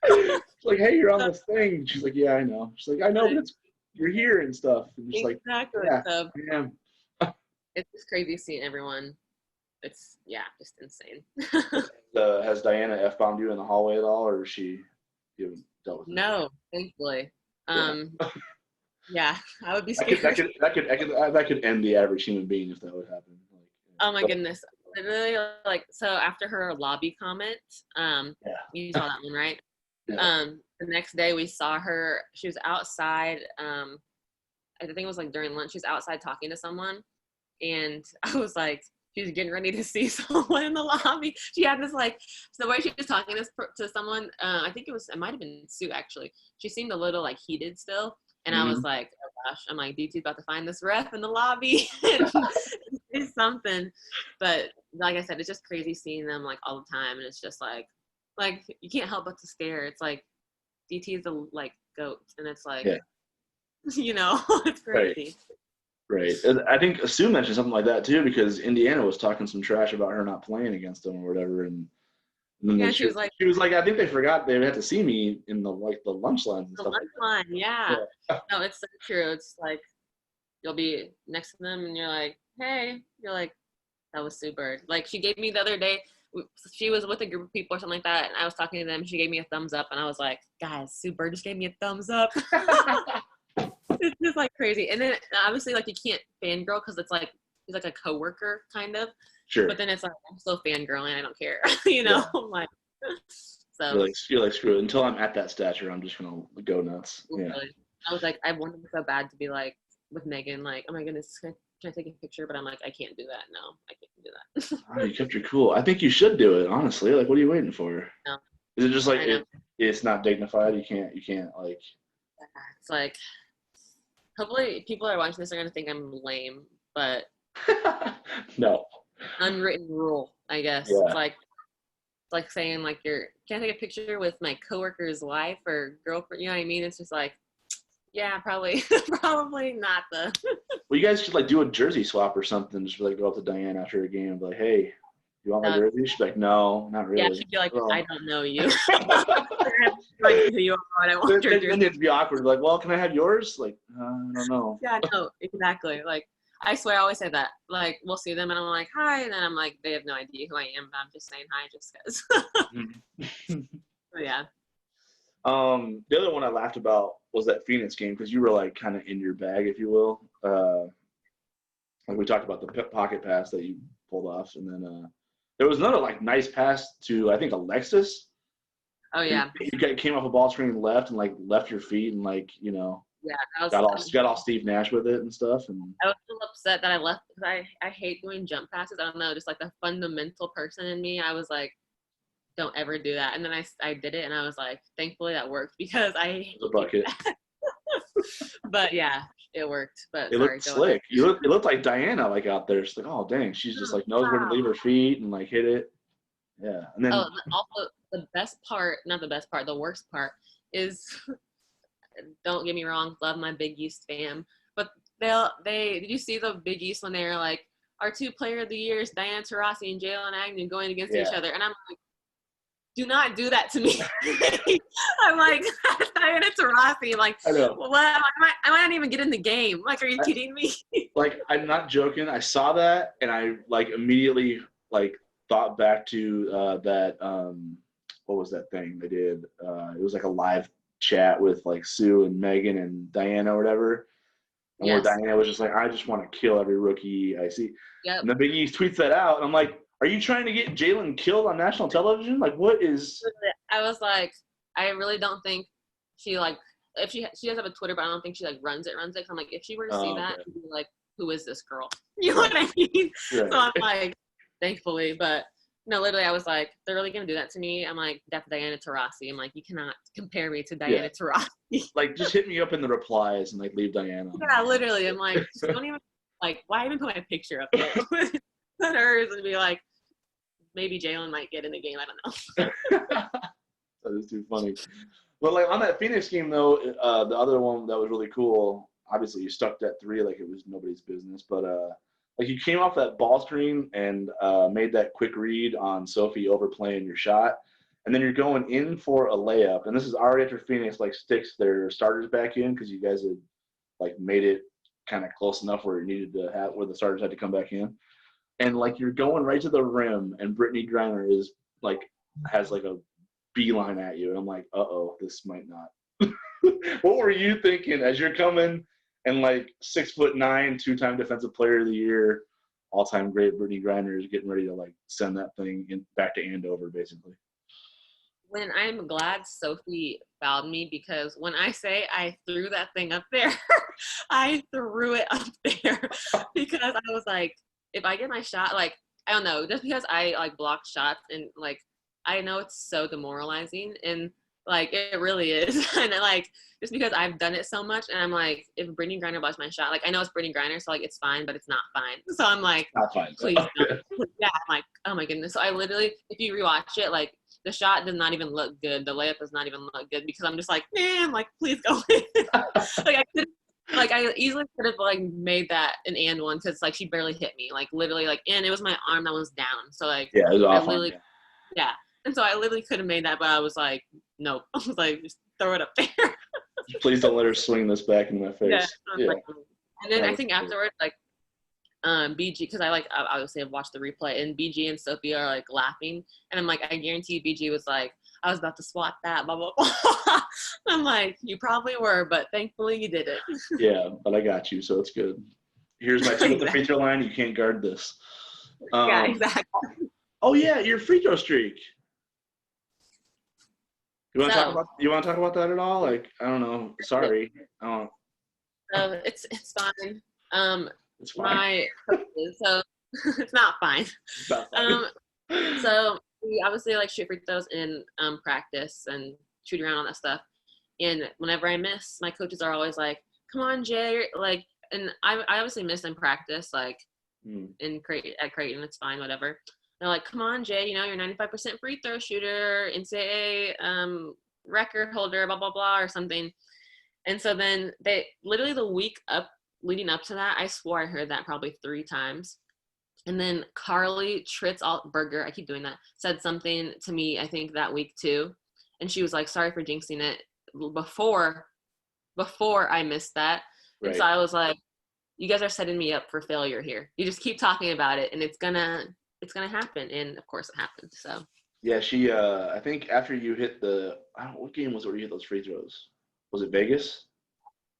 She's like, hey, you're on this thing. She's like, yeah, I know. She's like, I know, but you're here and stuff. And just exactly. Like, yeah, so yeah. It's just crazy seeing everyone. It's, just insane. Has Diana F-bombed you in the hallway at all, or you haven't dealt with it? No, thankfully. Yeah, I would be scared. That could end the average human being if that would happen. Oh my goodness. Literally, like, so after her lobby comment, you saw that one, right? Yeah. The next day we saw her, she was outside, I think it was like during lunch, she was outside talking to someone, and I was like, she was getting ready to see someone in the lobby. She had this like, so the way she was talking to someone, I think it might have been Sue actually. She seemed a little like heated still. And I was like, oh gosh, I'm like, DT's about to find this ref in the lobby and do something. But like I said, it's just crazy seeing them like all the time. And it's just like, like you can't help but to stare. It's like DT is the like goat, and it's like, you know, it's crazy. Right. And I think Sue mentioned something like that too, because Indiana was talking some trash about her not playing against them or whatever, and then She was like, I think they forgot they had to see me in the lunch lines and the stuff lunch like line, yeah. No, it's so true. It's like you'll be next to them, and you're like, hey, you're like, that was Sue Bird. Like she gave me the other day. She was with a group of people or something like that, and I was talking to them. She gave me a thumbs up, and I was like, guys, Sue Bird just gave me a thumbs up. It's just like crazy. And then obviously like you can't fangirl because it's like he's like a coworker kind of. Sure. But then it's like I'm still fangirling. I don't care. You know, like so. You're like screw it. Until I'm at that stature, I'm just gonna go nuts. Yeah. Really. I was like, I wanted so bad to be like with Megan, like, oh my goodness, can I take a picture? But I'm like, I can't do that. No, I can't do that. Oh, you kept your cool. I think you should do it, honestly. Like, what are you waiting for? No. Is it just like it's not dignified? You can't like. It's like, hopefully people are watching this are gonna think I'm lame, but no. Unwritten rule, I guess. Yeah. It's like saying like can I take a picture with my coworker's wife or girlfriend? You know what I mean? It's just like, yeah, probably not the. Well, you guys should like do a jersey swap or something. Just like go up to Diane after a game and be like, hey, you want my jersey? She's like, no, not really. Yeah, she'd be like, I don't know you. Like, who you are, I want your jersey. Then it'd be awkward. Like, well, can I have yours? Like, I don't know. Yeah, no, exactly. Like, I swear I always say that. Like, we'll see them and I'm like, hi. And then I'm like, they have no idea who I am, but I'm just saying hi just because. Yeah. The other one I laughed about was that Phoenix game because you were like kind of in your bag, if you will. Like we talked about the pocket pass that you pulled off, and then there was another like nice pass to I think Alexis. Oh yeah. You came off a ball screen left and like left your feet and like Yeah, got all Steve Nash with it and stuff. And I was a little upset that I left because I hate doing jump passes. I don't know, just like the fundamental person in me. I was like, don't ever do that. And then I did it, and I was like, thankfully that worked because I hate the bucket. But yeah, it worked. But it looked slick. It looked like Diana like out there. She's like, oh dang, she's just like knows where to leave her feet and like hit it. Yeah, and then also the worst part is. Don't get me wrong, love my Big East fam, but did you see the Big East when they were like, our 2 player of the years, Diana Taurasi and Jaylyn Agnew going against each other, and I'm like, do not do that to me. I'm like, Diana Taurasi, I'm like, I know. Well, I might not even get in the game. Like, are you kidding me? Like, I'm not joking. I saw that and I like immediately like thought back to that what was that thing they did? It was like a live chat with like Sue and Megan and Diana or whatever. And where Diana was just like, I just want to kill every rookie I see. Yep. And the Big East tweets that out. And I'm like, are you trying to get Jaylyn killed on national television? Like, what is... I was like, I really don't think she like, if she does have a Twitter, but I don't think she like runs it. Cause I'm like, if she were to see that, she'd be like, who is this girl? You know what I mean? Right. So I'm like, thankfully, but no, literally, I was like, they're really going to do that to me? I'm like, that's Diana Taurasi. I'm like, you cannot compare me to Diana Taurasi. Like, just hit me up in the replies and, like, leave Diana. Yeah, literally. I'm like, just don't even, like, why even put my picture up there? Put hers and be like, maybe Jaylyn might get in the game. I don't know. That is too funny. But, like, on that Phoenix game, though, the other one that was really cool, obviously, you stuck that 3 like it was nobody's business, but like you came off that ball screen and made that quick read on Sophie overplaying your shot, and then you're going in for a layup. And this is already after Phoenix like sticks their starters back in because you guys had like made it kind of close enough where it needed to have where the starters had to come back in. And like you're going right to the rim, and Brittany Griner is like has like a beeline at you, and I'm like, this might not. What were you thinking as you're coming? And like 6'9", 2-time defensive player of the year, all-time great Brittany Griner is getting ready to like send that thing back to Andover, basically. When I'm glad Sophie fouled me, because when I say I threw that thing up there, I threw it up there because I was like, if I get my shot, like I don't know, just because I like block shots and like I know it's so demoralizing, and Like, it really is. And like, just because I've done it so much, and I'm like, if Brittany Griner blocks my shot, like, I know it's Brittany Griner, so like, it's fine, but it's not fine. So I'm like, Not fine. please don't. Yeah, I'm like, oh my goodness. So I literally, if you rewatch it, like, the shot does not even look good. The layup does not even look good because I'm just like, man, like, please go in. Like, I easily could have like made that an and one because like she barely hit me, like literally, like, and it was my arm that was down. So like, Yeah, it was I off. literally, yeah. And so I literally could have made that, but I was like, nope. I was like, just throw it up there. Please don't let her swing this back into my face. Yeah. Like, and then I think afterwards, like, BG, because I like obviously I've watched the replay, and BG and Sophia are like laughing, and I'm like, I guarantee BG was like, I was about to swat that, blah blah blah. I'm like, you probably were, but thankfully you did it. Yeah, but I got you, so it's good. Here's my two at the free throw line. You can't guard this. Yeah, exactly. Oh yeah, your free throw streak. You want to talk about that at all? Like, I don't know. Sorry. It's fine. It's fine. So it's not fine. It's not fine. So we obviously like shoot free throws in practice and shoot around all that stuff. And whenever I miss, my coaches are always like, "Come on, Jay!" Like, and I obviously miss in practice, like at Creighton, it's fine, whatever. They're like, "Come on, Jay! You know, you're 95% free throw shooter, NCAA record holder, blah blah blah, or something." And so then they literally the week leading up to that, I swore I heard that probably 3 times. And then Carly Tritz-Altberger, I keep doing that, said something to me, I think that week too. And she was like, sorry for jinxing it before I missed that. Right. And so I was like, you guys are setting me up for failure here. You just keep talking about it and it's gonna happen. And of course it happened. So yeah, she I think after you hit what game was it where you hit those free throws? Was it Vegas?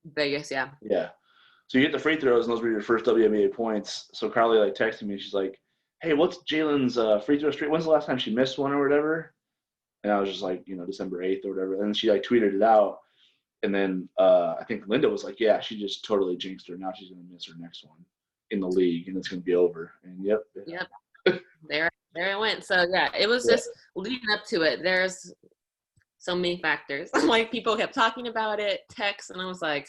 Vegas, yeah. Yeah. So you hit the free throws, and those were your first WNBA points. So Carly like texted me. She's like, "Hey, what's Jaylyn's free throw streak? When's the last time she missed one or whatever?" And I was just like, December 8th or whatever. And then she like tweeted it out. And then I think Linda was like, "Yeah, she just totally jinxed her. Now she's gonna miss her next one in the league, and it's gonna be over." And yep. There I went. So yeah, it was just leading up to it. There's so many factors. Like people kept talking about it, texts, and I was like,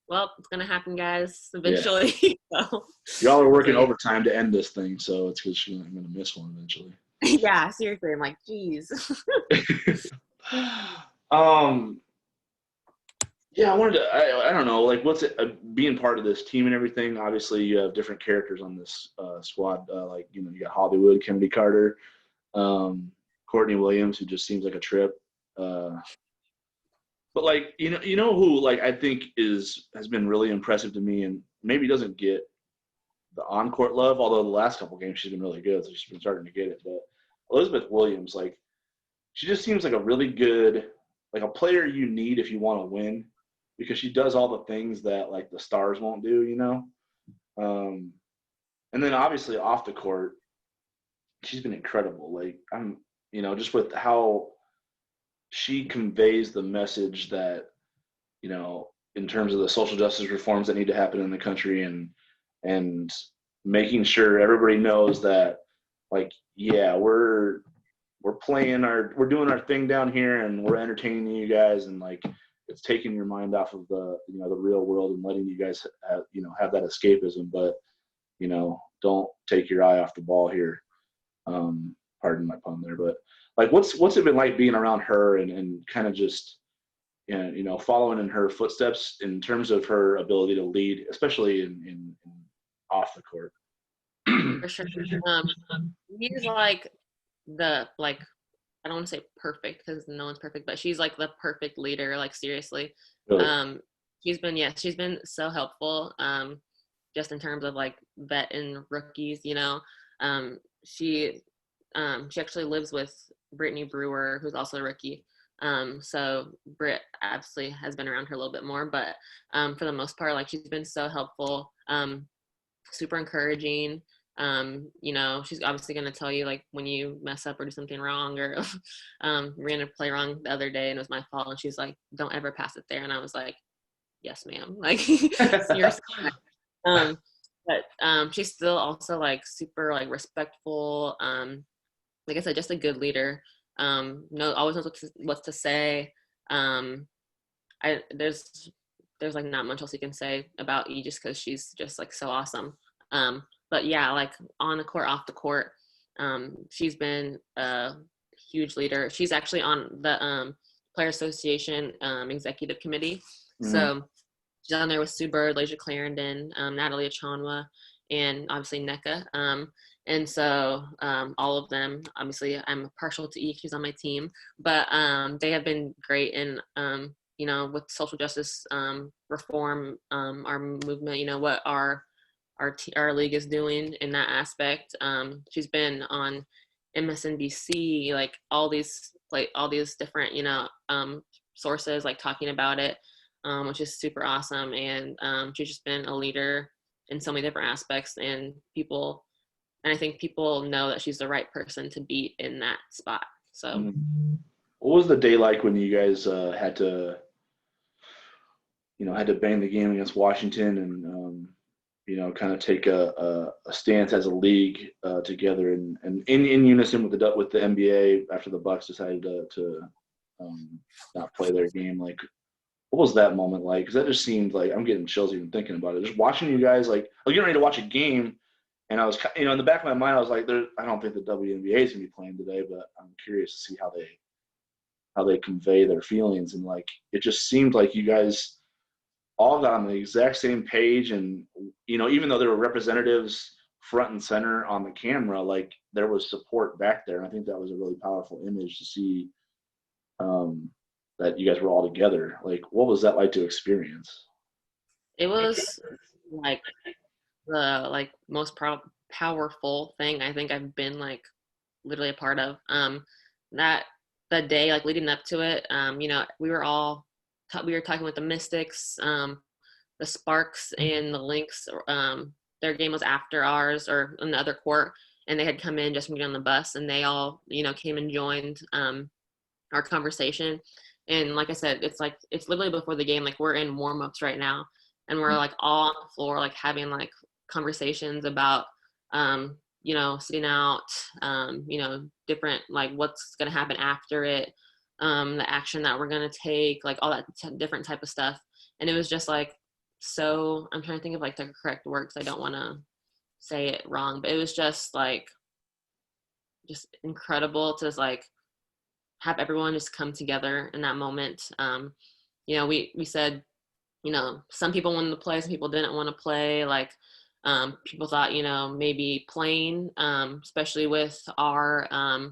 well, it's going to happen, guys, eventually. Yeah. So, y'all are working overtime to end this thing, so it's because I'm going to miss one eventually. Yeah, seriously. I'm like, geez. Yeah, I wanted to, I don't know, like what's it, being part of this team and everything, obviously you have different characters on this squad, like, you got Hollywood, Kennedy Carter, Courtney Williams, who just seems like a trip. But like you know who like I think has been really impressive to me and maybe doesn't get the on-court love, although the last couple games she's been really good, so she's been starting to get it. But Elizabeth Williams, like she just seems like a really good, like a player you need if you want to win, because she does all the things that like the stars won't do, And then obviously off the court, she's been incredible. Like I'm, just with how she conveys the message that, in terms of the social justice reforms that need to happen in the country and making sure everybody knows that, like, yeah, we're doing our thing down here and we're entertaining you guys, and like it's taking your mind off of the, the real world and letting you guys have that escapism, but, don't take your eye off the ball here. Pardon my pun there, but like, what's it been like being around her and kind of just, following in her footsteps in terms of her ability to lead, especially in off the court? For sure. He's like I don't want to say perfect because no one's perfect, but she's like the perfect leader. Like seriously, really? She's been so helpful. Just in terms of like vet and rookies, she actually lives with Brittany Brewer, who's also a rookie. So Britt absolutely has been around her a little bit more, but for the most part, like she's been so helpful, super encouraging. She's obviously going to tell you like when you mess up or do something wrong, or ran a play wrong the other day and it was my fault. And she's like, don't ever pass it there. And I was like, yes, ma'am. Like, seriously. But she's still also like super like respectful. Like I said, just a good leader. Always knows what to say. There's like not much else you can say about E just because she's just like so awesome. But yeah, like on the court, off the court, she's been a huge leader. She's actually on the Player Association executive committee. Mm-hmm. So she's on there with Sue Bird, Lasia Clarendon, Natalie Achanwa, and obviously NECA. And so all of them, obviously I'm partial to E, she's on my team, but they have been great in, with social justice reform, our movement, what our league is doing in that aspect. She's been on MSNBC, like all these different, sources like talking about it, which is super awesome. And she's just been a leader in so many different aspects, and I think people know that she's the right person to be in that spot. So what was the day like when you guys had to bang the game against Washington and kind of take a stance as a league together and in unison with the NBA after the Bucks decided to not play their game? Like, what was that moment like? Because that just seemed like, I'm getting chills even thinking about it. Just watching you guys, like, I was getting ready to watch a game, and I was, in the back of my mind, I was like, I don't think the WNBA is going to be playing today, but I'm curious to see how they convey their feelings. And, like, it just seemed like you guys all got on the exact same page. And, even though there were representatives front and center on the camera, like, there was support back there. And I think that was a really powerful image to see that you guys were all together. Like, what was that like to experience? It was like the most powerful thing I think I've been like literally a part of. That the day like leading up to it, we were talking with the Mystics, the Sparks, and the Lynx. Their game was after ours or in the other court, and they had come in just to get on the bus, and they all came and joined our conversation. And like I said, it's literally before the game. Like, we're in warm-ups right now, and we're like all on the floor, like having like conversations about, sitting out, different, like what's going to happen after it, the action that we're going to take, like all that different type of stuff. And it was just like, so I'm trying to think of like the correct word, 'cause I don't want to say it wrong, but it was just like, just incredible to like have everyone just come together in that moment. We said, some people wanted to play, some people didn't want to play. Like, people thought, maybe playing, especially with our, I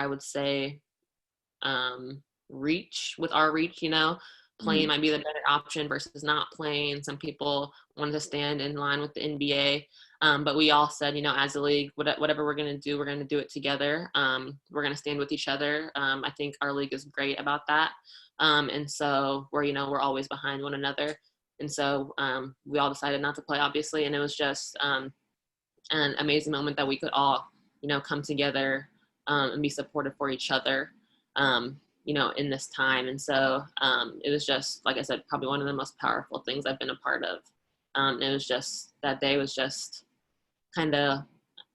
would say, reach, playing might be the better option versus not playing. Some people wanted to stand in line with the NBA. But we all said, as a league, whatever we're going to do it together. We're going to stand with each other. I think our league is great about that. And so we're always behind one another. And so we all decided not to play, obviously. And it was just an amazing moment that we could all, come together and be supportive for each other, in this time. And so it was just, like I said, probably one of the most powerful things I've been a part of. It was just, that day was just kind of,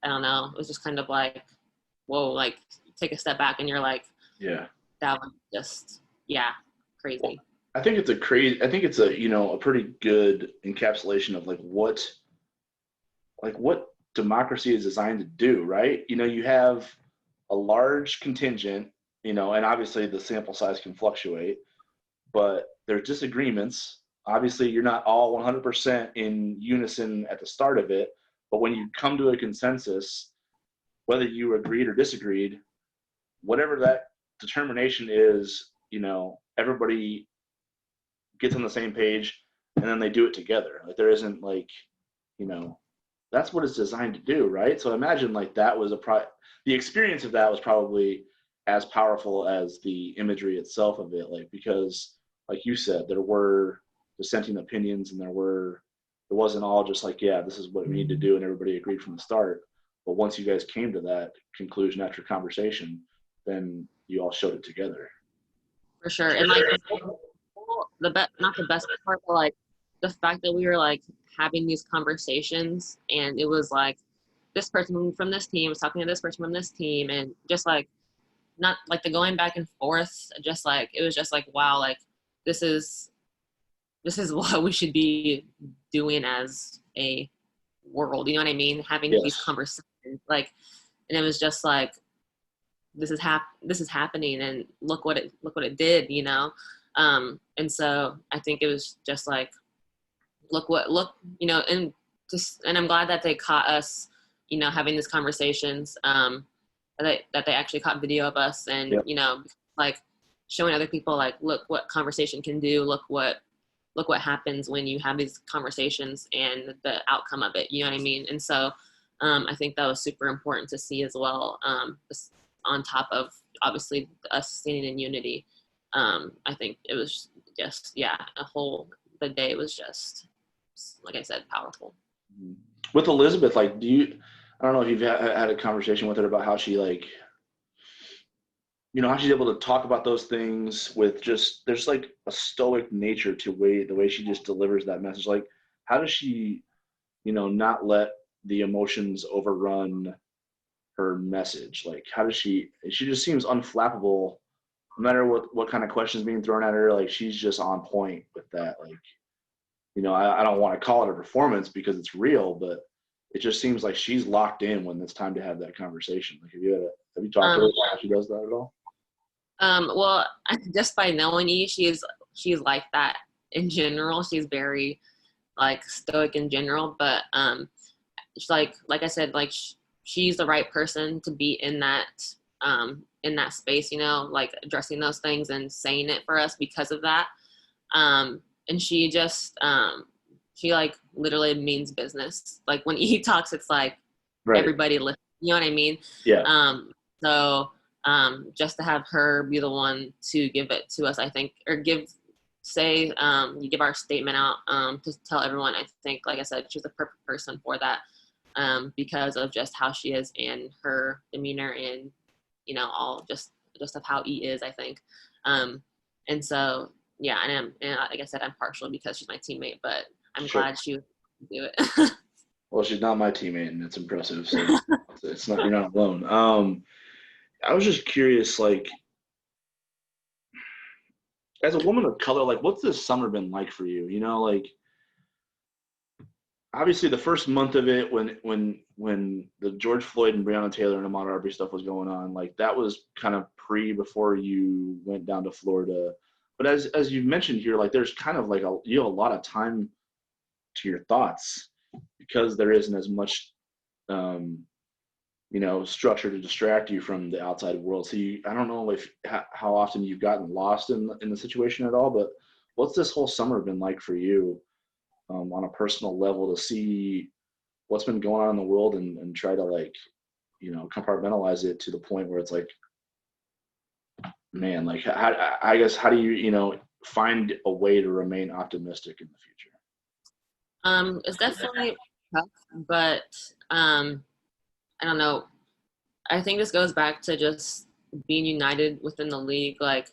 I don't know, it was just kind of like, whoa, like take a step back and you're like, yeah, that was just, crazy. Well, I think it's a pretty good encapsulation of like what democracy is designed to do, right? You have a large contingent, and obviously the sample size can fluctuate, but there's disagreements. Obviously, you're not all 100% in unison at the start of it, but when you come to a consensus, whether you agreed or disagreed, whatever that determination is, everybody gets on the same page, and then they do it together. Like, there isn't like, that's what it's designed to do, right? So imagine like that was the experience of that was probably as powerful as the imagery itself of it, like, because like you said, there were dissenting opinions, and it wasn't all just like, yeah, this is what we need to do, and everybody agreed from the start. But once you guys came to that conclusion after conversation, then you all showed it together. For sure. And like not the best part, but like the fact that we were like having these conversations, and it was like this person from this team was talking to this person from this team, and just like not like the going back and forth, just like, it was just like, wow, like this is what we should be doing as a world. You know what I mean? Having these Yes. conversations, like, and it was just like, this is happening, and look what it did, you know? And so I think it was just like, you know, and I'm glad that they caught us, you know, having these conversations, that they actually caught video of us, and, Yep. you know, like showing other people, like, look what conversation can do, look what happens when you have these conversations and the outcome of it, you know what I mean? And so, I think that was super important to see as well, on top of obviously us standing in unity. I think it was just, the day was just, like I said, powerful. With Elizabeth, like, I don't know if you've had a conversation with her about how she, like, you know, how she's able to talk about those things with just, there's like a stoic nature to the way she just delivers that message. Like, how does she, you know, not let the emotions overrun her message? Like, how does she just seems unflappable no matter what kind of questions being thrown at her. Like, she's just on point with that. Like, you know, I don't want to call it a performance because it's real, but it just seems like she's locked in when it's time to have that conversation. Like, have you talked to her about how she does that at all? Well, just by knowing E, she's like that in general. She's very like stoic in general, but it's like I said, like she's the right person to be in that space, you know, like addressing those things and saying it for us because of that. And she just she like literally means business. Like when E talks, it's like Right. everybody listens. You know what I mean? Yeah. So just to have her be the one to give it to us, I think, or you give our statement out to tell everyone. I think, like I said, she's the perfect person for that, because of just how she is and her demeanor and, you know, all just of how E is, I think. And so, yeah, and like I said, I'm partial because she's my teammate, but I'm glad she would do it. Well, she's not my teammate, and it's impressive. So it's not, you're not alone. I was just curious, like, as a woman of color, like, what's this summer been like for you? You know, like, obviously the first month of it, when the George Floyd and Breonna Taylor and Ahmaud Arbery stuff was going on, like, that was kind of before you went down to Florida. But as you mentioned here, like, there's kind of like you have a lot of time to your thoughts because there isn't as much you know, structure to distract you from the outside world. So I don't know how often you've gotten lost in the situation at all, but what's this whole summer been like for you, on a personal level, to see what's been going on in the world and try to, like, you know, compartmentalize it to the point where it's like, man, like, I guess, how do you, you know, find a way to remain optimistic in the future? It's definitely tough, but I don't know. I think this goes back to just being united within the league. Like,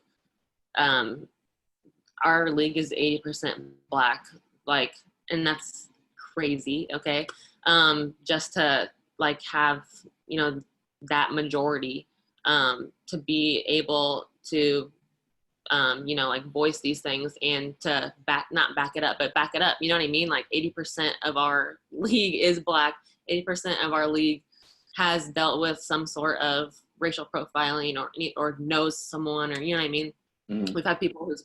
our league is 80% Black, like, and that's crazy. Okay, just to like have, you know, that majority, to be able to, you know, like voice these things and to not back it up, but back it up. You know what I mean? Like 80% of our league is Black. 80% of our league has dealt with some sort of racial profiling or knows someone, or, you know what I mean? Mm-hmm. We've had people whose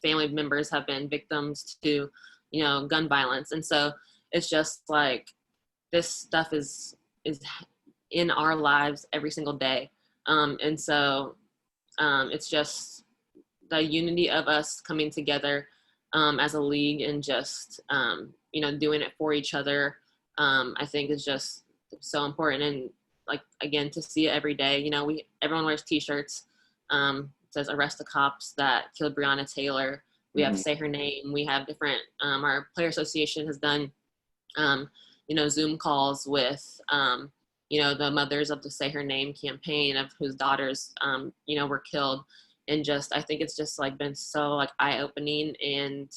family members have been victims to, you know, gun violence. And so it's just like, this stuff is in our lives every single day. And so it's just the unity of us coming together as a league and just, you know, doing it for each other, I think is just so important. And like, again, to see it every day, you know, everyone wears t-shirts, says arrest the cops that killed Breonna Taylor. We have Say Her Name. We have different, our player association has done, you know, Zoom calls with, you know, the mothers of the Say Her Name campaign, of whose daughters, you know, were killed. And just, I think it's just like been so like eye-opening and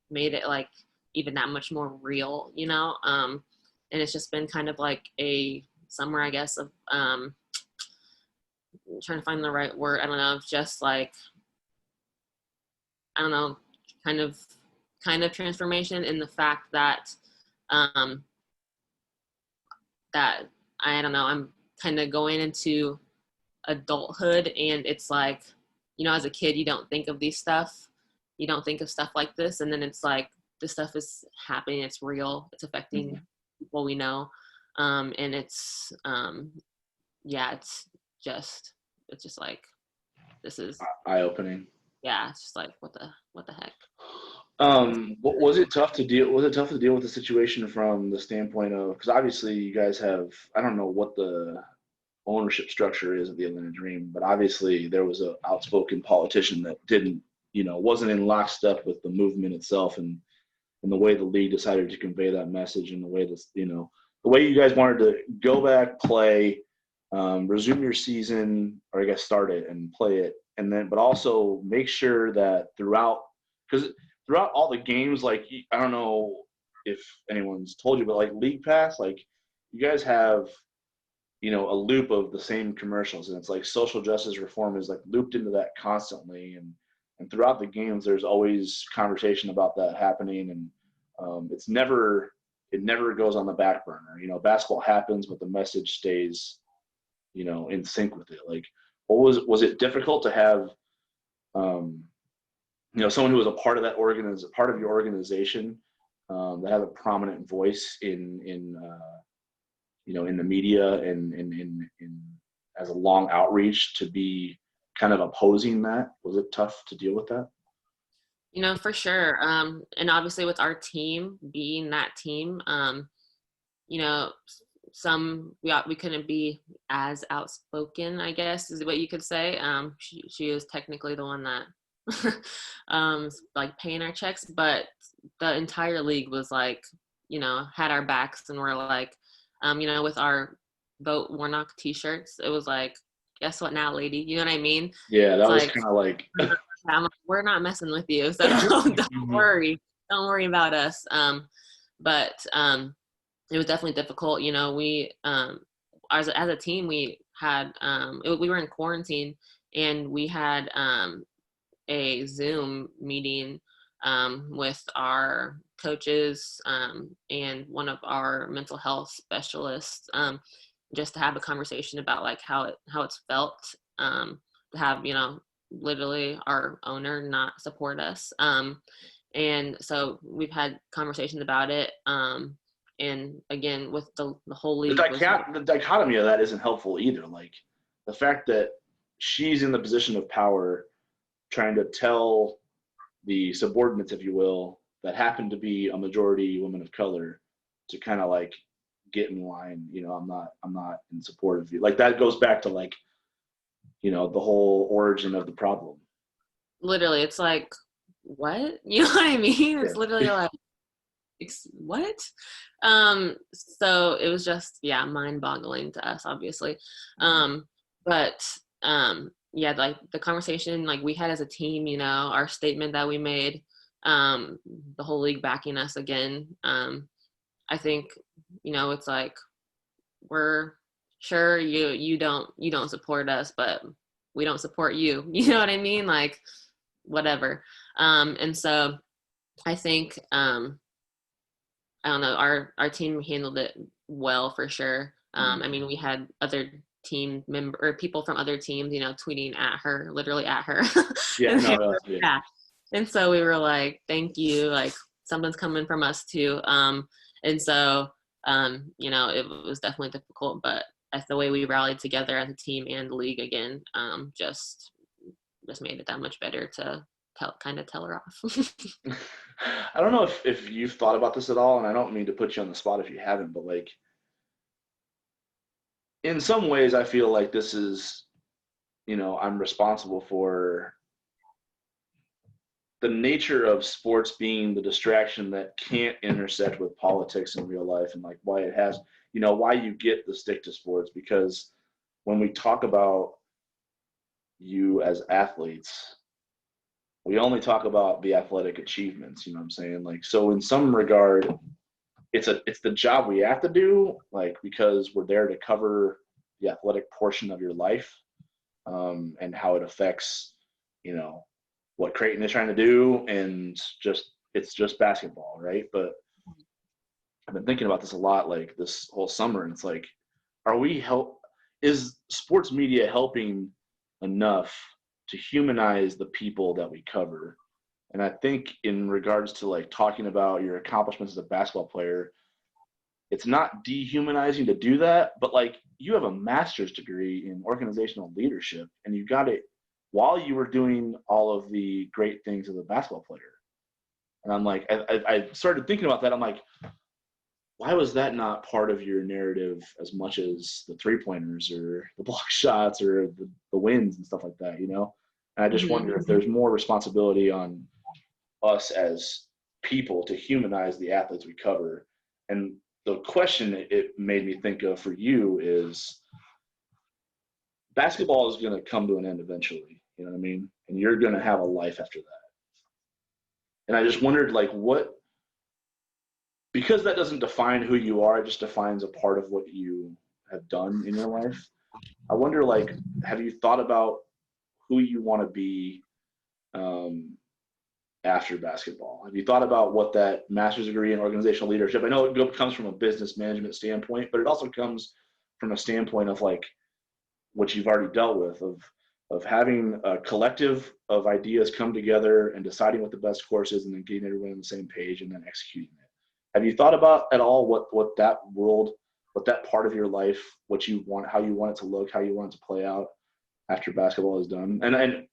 made it like even that much more real, you know? And it's just been kind of like a summer, I guess, of trying to find the right word. I don't know, just like, I don't know, kind of transformation in the fact that, that I don't know, I'm kind of going into adulthood, and it's like, as a kid, you don't think of these stuff. You don't think of stuff like this. And then it's like, this stuff is happening. It's real. It's affecting people we know. And it's, it's just like, this is eye-opening. Yeah. It's just like, what the heck? Was it tough to deal with the situation from the standpoint of, because obviously you guys have, I don't know what the ownership structure is of the Atlanta Dream, but obviously there was an outspoken politician that didn't, wasn't in lockstep with the movement itself, and the way the league decided to convey that message, and the way this, the way you guys wanted to go back, play, resume your season, or I guess start it and play it, and then, but also make sure that throughout all the games, like, I don't know if anyone's told you, but like League Pass, like you guys have, a loop of the same commercials, and it's like social justice reform is like looped into that constantly, and throughout the games there's always conversation about that happening, and it never goes on the back burner. Basketball happens, but the message stays, in sync with it. Like, what was it difficult to have someone who was a part of that part of your organization, that has a prominent voice in the media and in as a long outreach, to be kind of opposing that? Was it tough to deal with that? For sure. And obviously with our team being that team, we couldn't be as outspoken, I guess is what you could say. She was technically the one that like paying our checks, but the entire league was like, had our backs, and we're like, with our Vote Warnock t-shirts, it was like, guess what now, lady? You know what I mean? Yeah, that it's was like, kind of like, we're not messing with you, so don't worry about us. But it was definitely difficult. We as a team, we had we were in quarantine, and we had a Zoom meeting with our coaches and one of our mental health specialists, just to have a conversation about like how it's felt to have literally our owner not support us, and so we've had conversations about it, and again with the whole league. The dichotomy of that isn't helpful either. Like, the fact that she's in the position of power, trying to tell the subordinates, if you will, that happen to be a majority women of color, to kind of like get in line. I'm not in support of you. Like, that goes back to like, the whole origin of the problem. Literally, it's like, what? You know what I mean? It's literally like, what? So it was just, mind-boggling to us, obviously. But like the conversation like we had as a team, our statement that we made, the whole league backing us again. I think, it's like, we're sure you don't support us, but we don't support you. You know what I mean? Like, whatever. And so I think, I don't know, our team handled it well, for sure. I mean, we had other team member or people from other teams, tweeting at her, literally at her. Yeah. And so we were like, thank you, like something's coming from us too. And so, it was definitely difficult, but that's the way we rallied together as a team and the league again, just made it that much better to tell her off. I don't know if you've thought about this at all, and I don't mean to put you on the spot if you haven't, but like, in some ways I feel like this is, I'm responsible for the nature of sports being the distraction that can't intersect with politics in real life, and like why it has, why you get the stick to sports, because when we talk about you as athletes, we only talk about the athletic achievements, what I'm saying? Like, so in some regard, it's the job we have to do, like, because we're there to cover the athletic portion of your life. and how it affects, what Creighton is trying to do, and it's just basketball, right? But I've been thinking about this a lot, like this whole summer, and it's like, is sports media helping enough to humanize the people that we cover? And I think in regards to like talking about your accomplishments as a basketball player, it's not dehumanizing to do that, but like you have a master's degree in organizational leadership, and you got it while you were doing all of the great things as a basketball player. And I'm like, I started thinking about that. I'm like, why was that not part of your narrative as much as the 3-pointers or the block shots or the wins and stuff like that, And I just wonder if there's more responsibility on us as people to humanize the athletes we cover. And the question it made me think of for you is, basketball is going to come to an end eventually, you know what I mean? And you're going to have a life after that. And I just wondered, like, because that doesn't define who you are, it just defines a part of what you have done in your life. I wonder, like, have you thought about who you want to be after basketball? Have you thought about what that master's degree in organizational leadership, I know it comes from a business management standpoint, but it also comes from a standpoint of like what you've already dealt with, of having a collective of ideas come together and deciding what the best course is, and then getting everyone on the same page and then executing it. Have you thought about at all what that world, what that part of your life, what you want, how you want it to look, how you want it to play out after basketball is done? And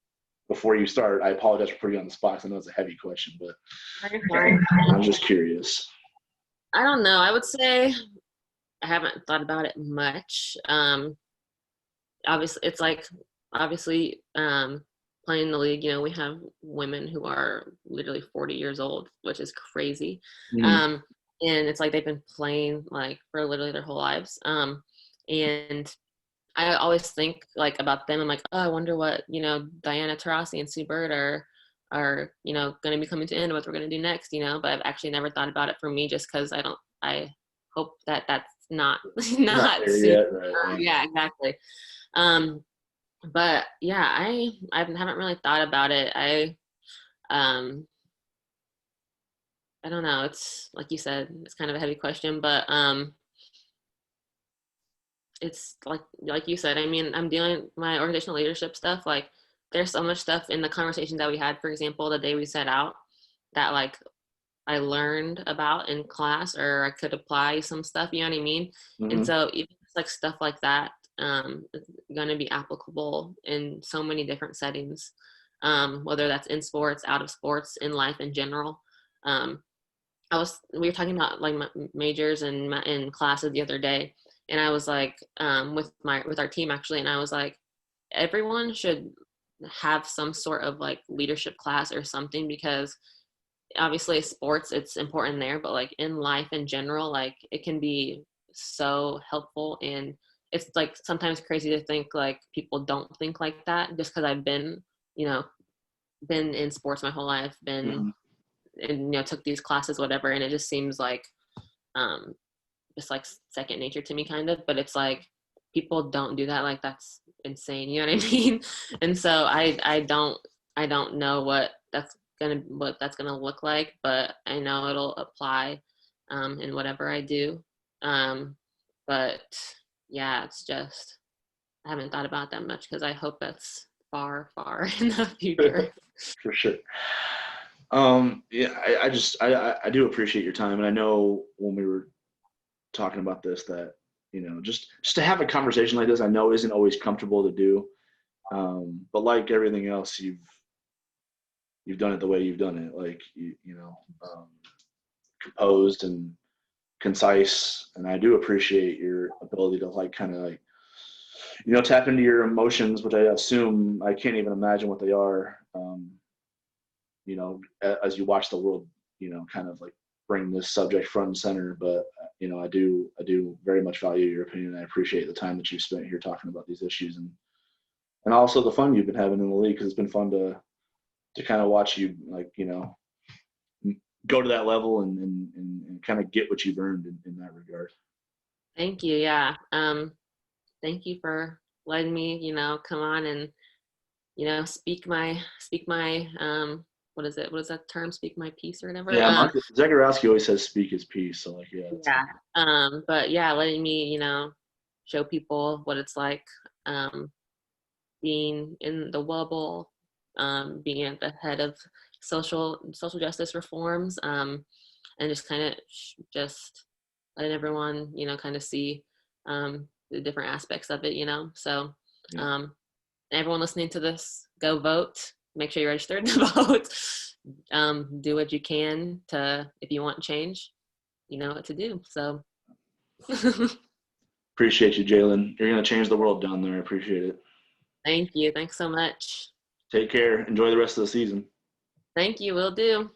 before you start, I apologize for putting you on the spot, because I know it's a heavy question, but I'm just curious. I don't know. I would say I haven't thought about it much. Obviously, it's like playing in the league. We have women who are literally 40 years old, which is crazy. And it's like they've been playing like for literally their whole lives. And I always think like about them. I'm like, oh, I wonder what, Diana Taurasi and Sue Bird are going to be coming to end, what we're going to do next, but I've actually never thought about it for me, just because I hope that that's not there yet, right? Yeah, exactly. But yeah, I haven't really thought about it. I don't know. It's like you said, it's kind of a heavy question, but it's like you said, I mean, I'm dealing my organizational leadership stuff. Like, there's so much stuff in the conversations that we had, for example, the day we set out, that like I learned about in class, or I could apply some stuff, you know what I mean? And so even like stuff like that, is going to be applicable in so many different settings, whether that's in sports, out of sports, in life in general. We were talking about like majors and in classes the other day, and I was like, with our team actually, and I was like, everyone should have some sort of like leadership class or something, because obviously sports, it's important there, but like in life in general, like it can be so helpful. And it's like sometimes crazy to think like people don't think like that, just because I've been in sports my whole life, and took these classes, whatever, and it just seems like just like second nature to me, kind of. But it's like people don't do that. Like, that's insane, you know what I mean? And so I don't know what that's gonna look like, but I know it'll apply in whatever I do. But yeah, it's just I haven't thought about that much, because I hope that's far in the future. For sure. Yeah, I do appreciate your time, and I know when we were talking about this that just to have a conversation like this, I know isn't always comfortable to do, but like everything else, you've done it the way you've done it, like composed and concise, and I do appreciate your ability to like kind of like tap into your emotions, which I assume I can't even imagine what they are. As you watch the world, kind of like bring this subject front and center. But I do very much value your opinion. I appreciate the time that you've spent here talking about these issues, and also the fun you've been having in the league, because it's been fun to kind of watch you go to that level and kind of get what you've earned in that regard. Thank you. Yeah. Thank you for letting me, come on and, speak my what is it? What is that term? Speak my piece or whatever. Yeah, Mark Zagorowski always says speak his piece. So like, yeah. Yeah. But yeah, letting me, show people what it's like being in the Wubble, being at the head of social justice reforms, and just kind of just letting everyone, kind of see the different aspects of it, So everyone listening to this, go vote. Make sure you're registered to vote. Do what you can if you want change, you know what to do. So Appreciate you, Jaylyn. You're going to change the world down there. I appreciate it. Thank you. Thanks so much. Take care. Enjoy the rest of the season. Thank you. Will do.